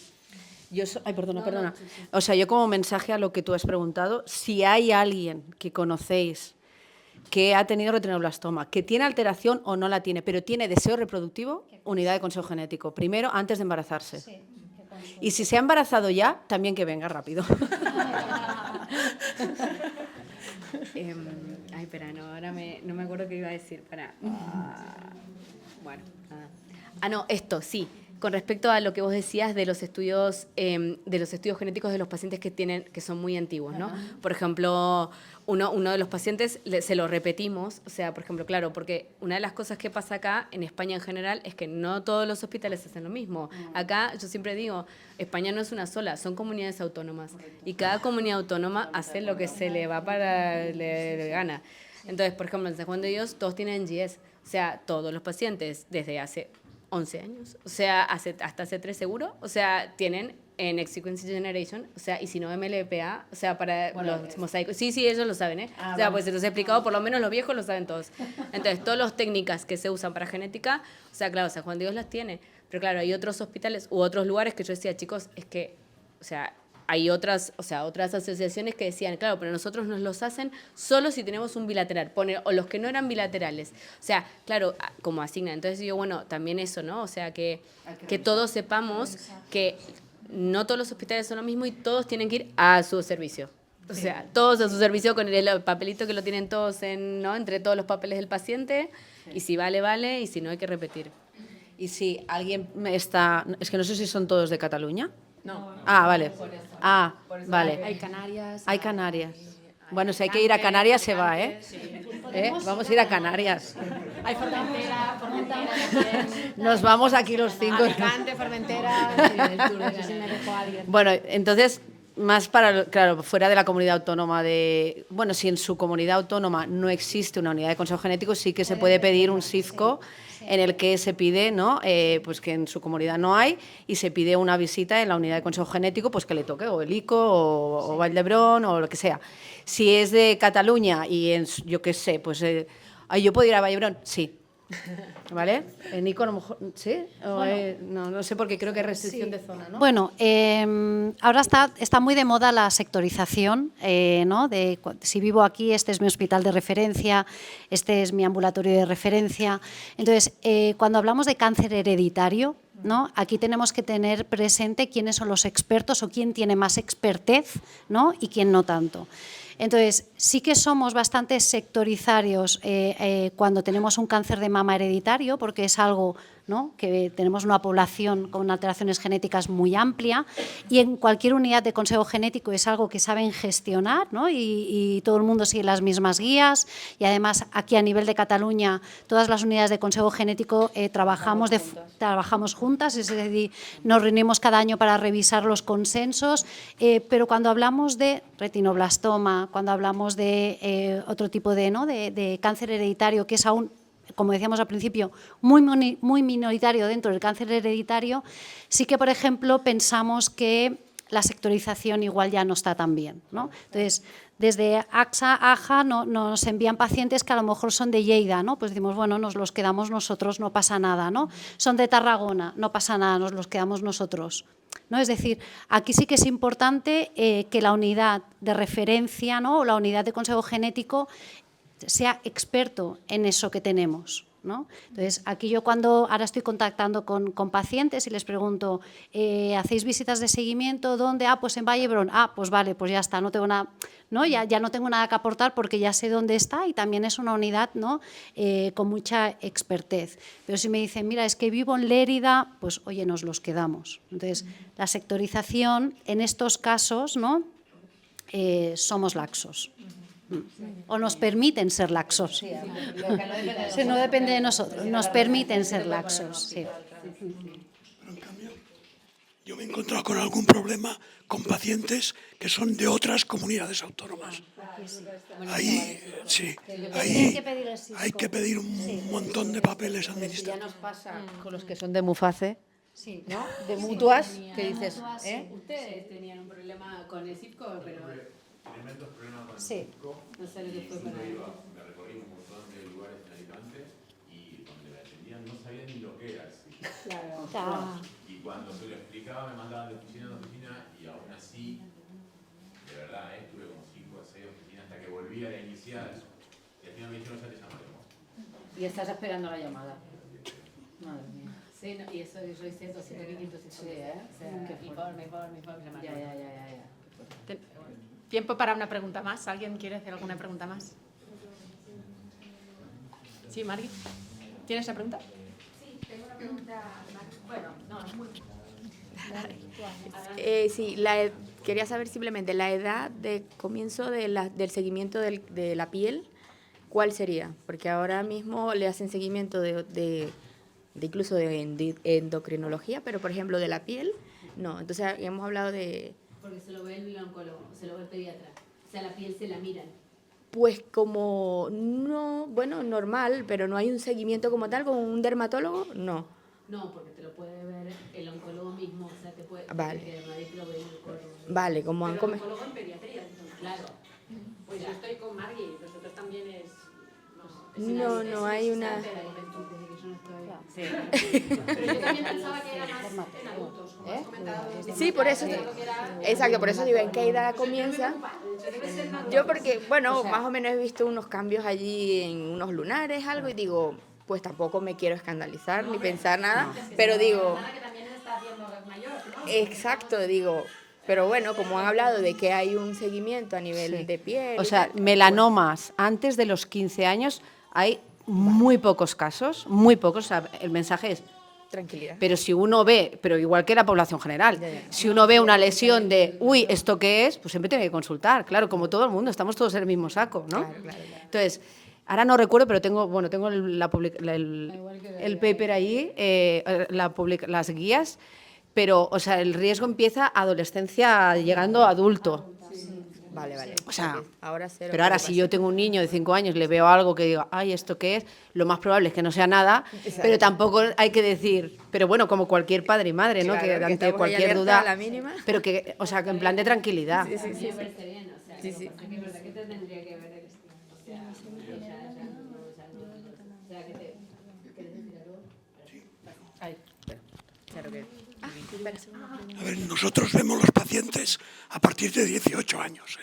Perdona. O sea, yo como mensaje a lo que tú has preguntado, si hay alguien que conocéis que ha tenido retinoblastoma, que tiene alteración o no la tiene, pero tiene deseo reproductivo, unidad de consejo genético, primero antes de embarazarse. Sí. Y si se ha embarazado ya, también que venga rápido. Espera, no, ahora no me acuerdo qué iba a decir. Esto, sí. Con respecto a lo que vos decías de los estudios genéticos de los pacientes que son muy antiguos, ¿no? Por ejemplo, uno de los pacientes se lo repetimos, o sea, por ejemplo, claro, porque una de las cosas que pasa acá, en España en general, es que no todos los hospitales hacen lo mismo. Acá, yo siempre digo, España no es una sola, son comunidades autónomas. Y cada comunidad autónoma hace lo que se le va le gana. Entonces, por ejemplo, en San Juan de Dios, todos tienen NGS. O sea, todos los pacientes, desde hace 11 años, o sea, hasta hace 3 seguro, o sea, tienen Next Sequence Generation, o sea, y si no MLPA, o sea, para los mosaicos. Sí, ellos lo saben, ¿eh? O sea, pues se los he explicado, por lo menos los viejos lo saben todos. Entonces, todas las técnicas que se usan para genética, o sea, claro, San Juan de Dios las tiene, pero claro, hay otros hospitales u otros lugares que yo decía, chicos, es que, o sea, hay otras asociaciones que decían, claro, pero nosotros nos los hacen solo si tenemos un bilateral, o los que no eran bilaterales. O sea, claro, como asignan. Entonces yo, bueno, también eso, ¿no? O sea, que todos sepamos que no todos los hospitales son lo mismo y todos tienen que ir a su servicio. O sea, todos a su servicio con el papelito que lo tienen todos ¿no? Entre todos los papeles del paciente. Y si vale, vale, y si no hay que repetir. Y si alguien está... Es que no sé si son todos de Cataluña. No. Vale. Vale. Hay Canarias. Hay Canarias. Bueno, si hay que ir a Canarias se va, ¿eh? Vamos a ir a Canarias. Hay Formentera también. Nos vamos aquí los 5. Alicante, Formentera, el tour, no sé si me dejó alguien. Bueno, entonces, más claro, fuera de la comunidad autónoma si en su comunidad autónoma no existe una unidad de consejo genético, sí que se puede pedir un SIFCO en el que se pide, ¿no? Pues que en su comunidad no hay, y se pide una visita en la unidad de consejo genético, pues que le toque, o el ICO, o Vall d'Hebron, o lo que sea. Si es de Cataluña y yo qué sé, pues yo puedo ir a Vall d'Hebron, sí. ¿Vale? En ICO a lo mejor, ¿sí? O, no sé, porque creo que hay restricción de zona, ¿no? Bueno, ahora está muy de moda la sectorización, ¿no? De si vivo aquí, este es mi hospital de referencia, este es mi ambulatorio de referencia. Entonces, cuando hablamos de cáncer hereditario, ¿no? Aquí tenemos que tener presente quiénes son los expertos o quién tiene más expertez, ¿no? Y quién no tanto. Entonces, sí que somos bastante sectorizarios cuando tenemos un cáncer de mama hereditario, porque es algo, ¿no? Que tenemos una población con alteraciones genéticas muy amplia, y en cualquier unidad de consejo genético es algo que saben gestionar, ¿no? Y todo el mundo sigue las mismas guías, y además aquí a nivel de Cataluña todas las unidades de consejo genético trabajamos juntas, es decir, nos reunimos cada año para revisar los consensos, pero cuando hablamos de retinoblastoma, cuando hablamos de otro tipo de cáncer hereditario, que es aún, como decíamos al principio, muy minoritario dentro del cáncer hereditario, sí que, por ejemplo, pensamos que la sectorización igual ya no está tan bien, ¿no? Entonces, desde AXA, AJA nos envían pacientes que a lo mejor son de Lleida, ¿no? Pues decimos, bueno, nos los quedamos nosotros, no pasa nada, ¿no? Son de Tarragona, no pasa nada, nos los quedamos nosotros, ¿no? Es decir, aquí sí que es importante que la unidad de referencia, ¿no? O la unidad de consejo genético sea experto en eso que tenemos, ¿no? Entonces, aquí yo ahora estoy contactando con pacientes y les pregunto, ¿hacéis visitas de seguimiento? ¿Dónde? Pues en Vall d'Hebron. Pues vale, pues ya está, no tengo nada, ¿no? Ya no tengo nada que aportar porque ya sé dónde está, y también es una unidad, ¿no? Con mucha expertez. Pero si me dicen, mira, es que vivo en Lérida, pues oye, nos los quedamos. Entonces, la sectorización en estos casos, ¿no? Somos laxos. O nos permiten ser laxos. No depende de nosotros, nos permiten ser laxos. Sí. Pero en cambio, yo me he encontrado con algún problema con pacientes que son de otras comunidades autónomas. Ahí, sí, ahí hay que pedir un montón de papeles administrativos. Ya nos pasa con los que son de Muface, ¿no? De mutuas, que dices, Ustedes tenían un problema con el CIPCO, pero... Tremendos problemas con el Sí. CIPCO. No sé lo que fue para él. Me recorrí un montón de lugares en Alicante y donde me atendían no sabían ni lo que era el CIPCO. Claro. Y cuando se lo explicaba me mandaban de oficina en oficina, y aún así, de verdad, estuve como 5 o 6 oficinas hasta que volví a la inicial, y al final me dijeron, ya te llamaremos. y estás esperando la llamada. Madre mía. Sí, no, y eso yo hice 200, 500 historias, o sea, informe, llamar. Ya. Tiempo para una pregunta más. ¿Alguien quiere hacer alguna pregunta más? Sí, Margui. ¿Tienes una pregunta? Sí, tengo una pregunta. Bueno, no, es muy... Sí, quería saber simplemente la edad de comienzo del seguimiento de la piel, ¿cuál sería? Porque ahora mismo le hacen seguimiento de incluso de endocrinología, pero por ejemplo de la piel, no. Entonces hemos hablado de... Porque se lo ve el oncólogo, se lo ve el pediatra. O sea, la piel se la miran. Pues como no, bueno, normal, pero no hay un seguimiento como tal, con un dermatólogo, no. No, porque te lo puede ver el oncólogo mismo, o sea, te puede... Vale. Porque nadie te lo ve el oncólogo. Vale, como han Pero el comentado. oncólogo en pediatría, claro. Pues yo estoy con Margui, vosotros también es... No hay una... Pero yo también pensaba que era más en adultos, como has comentado. Sí, por eso, exacto, por eso digo, ¿en qué edad comienza? Yo porque, bueno, más o menos he visto unos cambios allí en unos lunares, algo, y digo, pues tampoco me quiero escandalizar ni pensar nada, pero digo... Exacto, digo... Pero bueno, como han hablado de que hay un seguimiento a nivel de piel... O sea, melanomas antes de los 15 años hay muy pocos casos, muy pocos. O sea, el mensaje es... Tranquilidad. Pero si uno ve, pero igual que la población general, si uno ve una lesión de, uy, ¿esto qué es? Pues siempre tiene que consultar, claro, como todo el mundo, estamos todos en el mismo saco, ¿no? Claro. Entonces, ahora no recuerdo, pero tengo el paper ahí, las guías, pero, o sea, el riesgo empieza a adolescencia llegando a adulto, Vale, vale. O sea, ahora cero. pero ahora si yo tengo un niño de 5 años, le veo algo que digo, ay, ¿esto qué es? Lo más probable es que no sea nada, pero tampoco hay que decir, pero bueno, como cualquier padre y madre, ¿no? Claro, que que ante estamos ahí cualquier alerta duda, a la mínima. pero que, o sea, que en plan de tranquilidad. Sí, sí, sí. Sí, sí. ¿Qué te tendría que ver el estilo? O sea, ¿quieres decir algo? Ay, claro que... A ver, nosotros vemos los pacientes a partir de 18 años.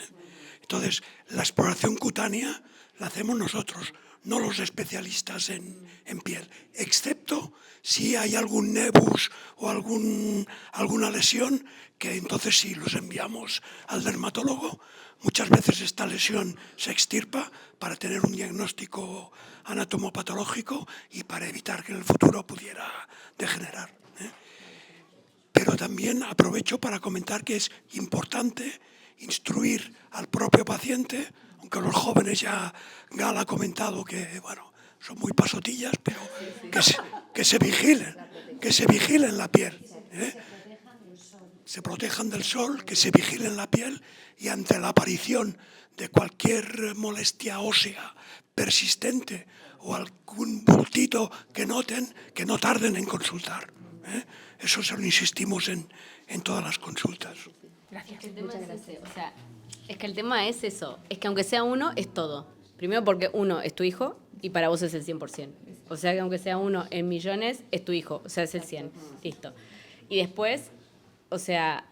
Entonces, la exploración cutánea la hacemos nosotros, no los especialistas en piel, excepto si hay algún nebus o alguna lesión, que entonces sí los enviamos al dermatólogo. Muchas veces esta lesión se extirpa para tener un diagnóstico anatomopatológico y para evitar que en el futuro pudiera degenerar. Pero también aprovecho para comentar que es importante instruir al propio paciente, aunque los jóvenes ya Gal ha comentado que, bueno, son muy pasotillas, pero que se vigilen la piel, se protejan del sol, que se vigilen la piel y ante la aparición de cualquier molestia ósea persistente o algún bultito que noten, que no tarden en consultar. Eso se lo insistimos en todas las consultas. Gracias. Muchas gracias. O sea, es que el tema es eso, es que aunque sea uno, es todo. Primero porque uno es tu hijo y para vos es el 100%. O sea, que aunque sea uno en millones, es tu hijo, o sea, es el 100. Listo. Y después, o sea,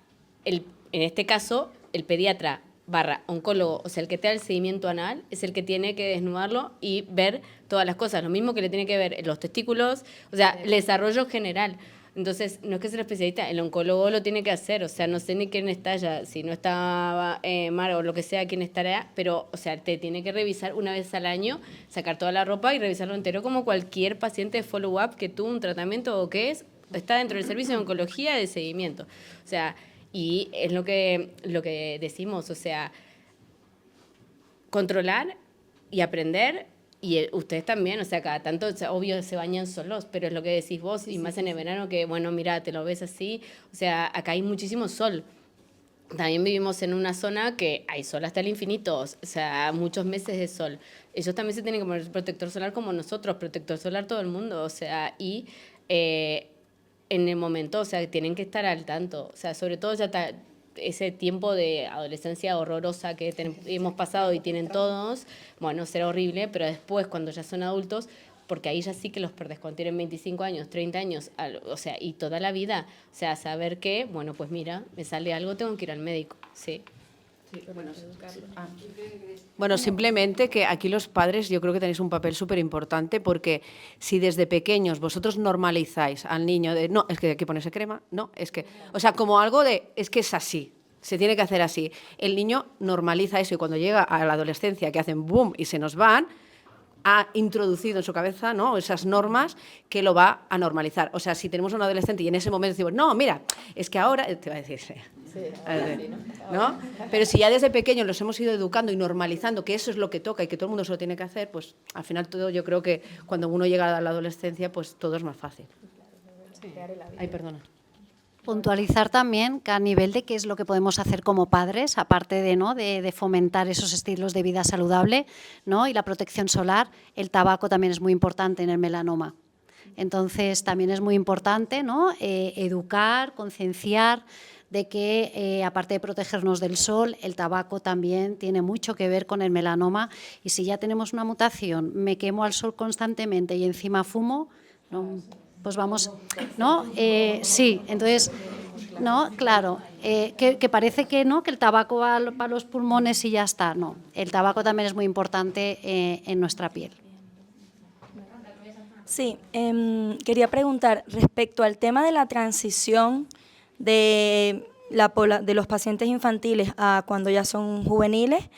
en este caso, el pediatra / oncólogo, o sea, el que te da el seguimiento anal, es el que tiene que desnudarlo y ver todas las cosas. Lo mismo que le tiene que ver los testículos, o sea, el desarrollo general. Entonces, no es que sea el especialista, el oncólogo lo tiene que hacer, o sea, no sé ni quién está ya, si no está mal o lo que sea, quién estará, pero, o sea, te tiene que revisar una vez al año, sacar toda la ropa y revisarlo entero como cualquier paciente de follow-up que tuvo un tratamiento o que está dentro del servicio de oncología de seguimiento. O sea, y es lo que decimos, o sea, controlar y aprender. Y ustedes también, o sea, cada tanto, o sea, obvio, se bañan solos, pero es lo que decís vos, y más en el verano, que, bueno, mira, te lo ves así, o sea, acá hay muchísimo sol. También vivimos en una zona que hay sol hasta el infinito, o sea, muchos meses de sol. Ellos también se tienen que poner protector solar como nosotros, protector solar todo el mundo, o sea, y en el momento, o sea, tienen que estar al tanto, o sea, sobre todo ya ese tiempo de adolescencia horrorosa que hemos pasado y tienen todos, bueno, será horrible, pero después cuando ya son adultos, porque ahí ya sí que los perdés cuando tienen 25 años, 30 años, o sea, y toda la vida, o sea, saber que, bueno, pues mira, me sale algo, tengo que ir al médico, sí. Bueno, simplemente que aquí los padres yo creo que tenéis un papel súper importante, porque si desde pequeños vosotros normalizáis al niño de, no, es que hay que ponerse crema, no, es que, o sea, como algo de, es que es así, se tiene que hacer así. El niño normaliza eso y cuando llega a la adolescencia, que hacen boom y se nos van, ha introducido en su cabeza, ¿no?, esas normas que lo va a normalizar. O sea, si tenemos un adolescente y en ese momento decimos, no, mira, es que ahora, te va a decir, ¿no? Pero si ya desde pequeños los hemos ido educando y normalizando que eso es lo que toca y que todo el mundo se lo tiene que hacer, pues al final todo, yo creo que cuando uno llega a la adolescencia, pues todo es más fácil. Ay, perdona. Puntualizar también que a nivel de qué es lo que podemos hacer como padres, aparte de, ¿no?, de fomentar esos estilos de vida saludable, ¿no?, y la protección solar, el tabaco también es muy importante en el melanoma. Entonces, también es muy importante, ¿no?, educar, concienciar de que, aparte de protegernos del sol, el tabaco también tiene mucho que ver con el melanoma, y si ya tenemos una mutación, me quemo al sol constantemente y encima fumo, ¿no?, pues vamos, ¿no? Sí, entonces, ¿no? Claro, que parece que no, que el tabaco va para los pulmones y ya está. No, el tabaco también es muy importante en nuestra piel. Sí, quería preguntar respecto al tema de la transición de los pacientes infantiles a cuando ya son juveniles.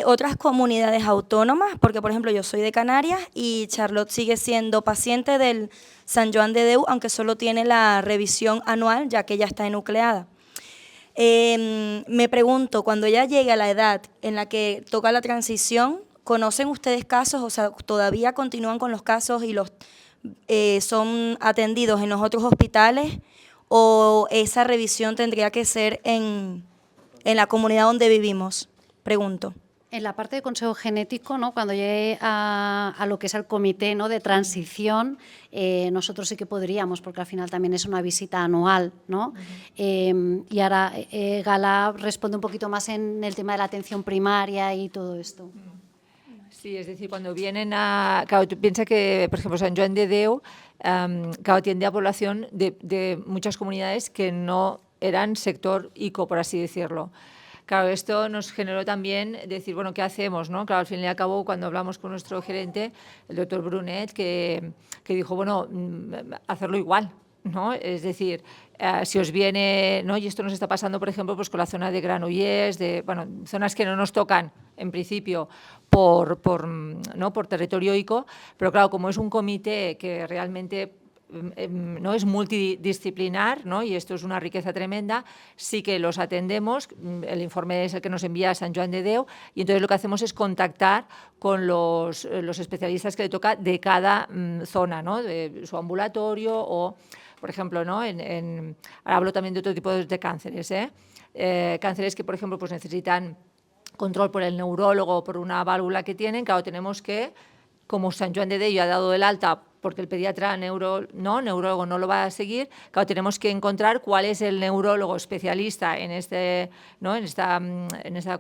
Otras comunidades autónomas, porque por ejemplo yo soy de Canarias y Charlotte sigue siendo paciente del San Joan de Déu, aunque solo tiene la revisión anual, ya que ella está enucleada. Me pregunto, cuando ella llegue a la edad en la que toca la transición, ¿conocen ustedes casos, o sea, todavía continúan con los casos y los son atendidos en los otros hospitales, o esa revisión tendría que ser en en la comunidad donde vivimos? Pregunto. En la parte de consejo genético, ¿no? Cuando llegue a lo que es el comité, ¿no? de transición, nosotros sí que podríamos, porque al final también es una visita anual, ¿no? Y ahora Gala responde un poquito más en el tema de la atención primaria y todo esto. Sí, es decir, cuando vienen a... Claro, tú piensas que, por ejemplo, Sant Joan de Déu, claro, atiende a población de muchas comunidades que no eran sector ICO, por así decirlo. Claro, esto nos generó también decir, bueno, ¿qué hacemos? ¿No? Claro, al fin y al cabo, cuando hablamos con nuestro gerente, el doctor Brunet, que dijo, bueno, hacerlo igual, ¿no? Es decir, si os viene, ¿no? Y esto nos está pasando, por ejemplo, pues con la zona de Granollers, bueno, zonas que no nos tocan, en principio, por territorio ICO, pero claro, como es un comité que realmente no es multidisciplinar, ¿no? Y esto es una riqueza tremenda, sí que los atendemos, el informe es el que nos envía Sant Joan de Déu y entonces lo que hacemos es contactar con los especialistas que le toca de cada zona, ¿no? De su ambulatorio o, por ejemplo, ¿no? Ahora hablo también de otro tipo de cánceres, cánceres que, por ejemplo, pues necesitan control por el neurólogo o por una válvula que tienen, claro, tenemos que, como Sant Joan de Déu ya ha dado el alta porque el pediatra neurólogo no lo va a seguir, claro, tenemos que encontrar cuál es el neurólogo especialista en esta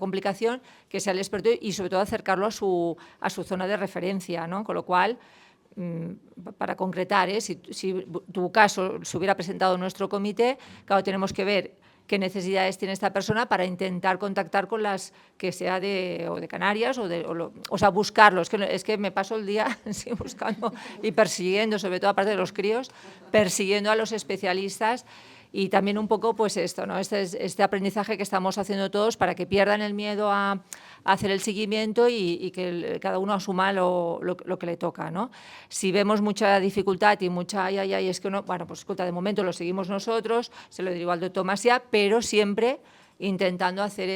complicación, que sea el experto y sobre todo acercarlo a su zona de referencia, ¿no? Con lo cual, para concretar, si tu caso se hubiera presentado en nuestro comité, claro, tenemos que ver qué necesidades tiene esta persona para intentar contactar con las que sea de Canarias o sea, buscarlos. Es que me paso el día sí, buscando y persiguiendo, sobre todo aparte de los críos, persiguiendo a los especialistas y también un poco pues esto, ¿no? Este aprendizaje que estamos haciendo todos para que pierdan el miedo a hacer el seguimiento y que cada uno asuma lo que le toca, ¿no? Si vemos mucha dificultad y mucha es que no, bueno, pues escucha, de momento lo seguimos nosotros, se lo derivo al doctor Macià, pero siempre intentando hacer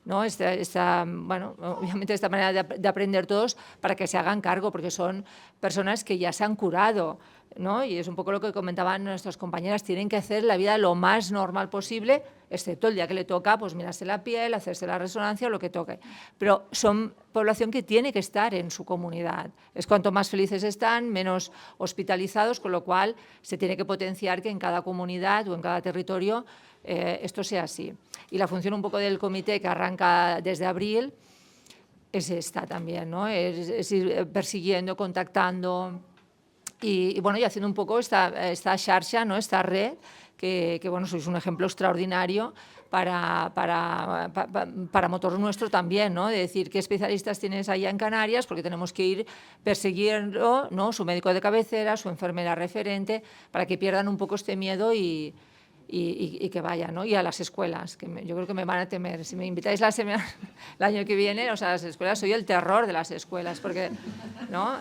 bueno, obviamente esta manera de aprender todos para que se hagan cargo, porque son personas que ya se han curado, ¿no? Y es un poco lo que comentaban nuestras compañeras, tienen que hacer la vida lo más normal posible, excepto el día que le toca, pues mirarse la piel, hacerse la resonancia o lo que toque. Pero son población que tiene que estar en su comunidad. Es cuanto más felices están, menos hospitalizados, con lo cual se tiene que potenciar que en cada comunidad o en cada territorio esto sea así. Y la función un poco del comité que arranca desde abril es esta también, ¿no? Es ir persiguiendo, contactando y bueno, y haciendo un poco esta xarxa, ¿no? Esta red que bueno, sois un ejemplo extraordinario para motor nuestro también, ¿no? De decir qué especialistas tienes allá en Canarias, porque tenemos que ir persiguiendo, ¿no? Su médico de cabecera, su enfermera referente, para que pierdan un poco este miedo y que vayan, ¿no? Y a las escuelas, que yo creo que me van a temer. Si me invitáis el año que viene, o sea, las escuelas, soy el terror de las escuelas, porque, ¿no?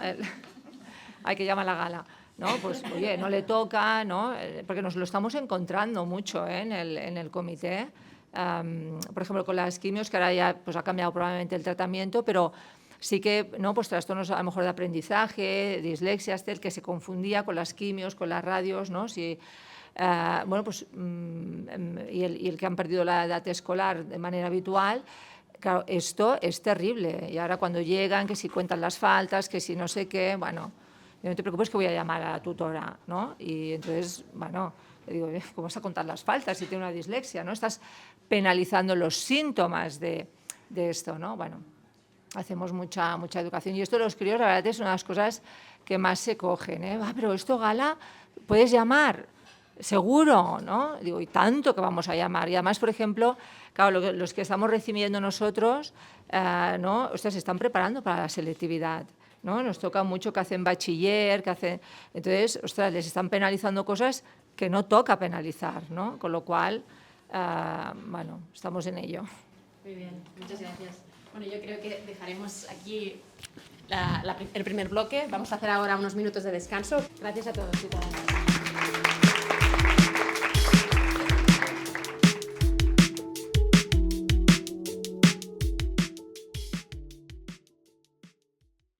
Hay que llamar a la Gala, ¿no? Pues, oye, no le toca, ¿no? Porque nos lo estamos encontrando mucho, en el comité. Por ejemplo, con las quimios, que ahora ya pues, ha cambiado probablemente el tratamiento, pero sí que, ¿no? Pues trastornos a lo mejor de aprendizaje, dislexia, que se confundía con las quimios, con las radios, ¿no? Bueno, pues, y el que han perdido la edad escolar de manera habitual, claro, esto es terrible. Y ahora cuando llegan, que si cuentan las faltas, que si no sé qué, bueno, no te preocupes que voy a llamar a la tutora, ¿no? Y entonces, bueno, le digo, ¿cómo vas a contar las faltas si tiene una dislexia, ¿no? Estás penalizando los síntomas de esto, ¿no? Bueno, hacemos mucha educación. Y esto de los críos, la verdad, es una de las cosas que más se cogen, ¿eh? Pero esto, Gala, puedes llamar, seguro, ¿no? Digo, y tanto que vamos a llamar. Y además, por ejemplo, claro, los que estamos recibiendo nosotros, ¿no? Ostras, se están preparando para la selectividad, ¿no? Nos toca mucho que hacen bachiller, entonces, ostras, les están penalizando cosas que no toca penalizar, ¿no? Con lo cual, bueno, estamos en ello. Muy bien, muchas gracias. Bueno, yo creo que dejaremos aquí el primer bloque. Vamos a hacer ahora unos minutos de descanso. Gracias a todos y todas.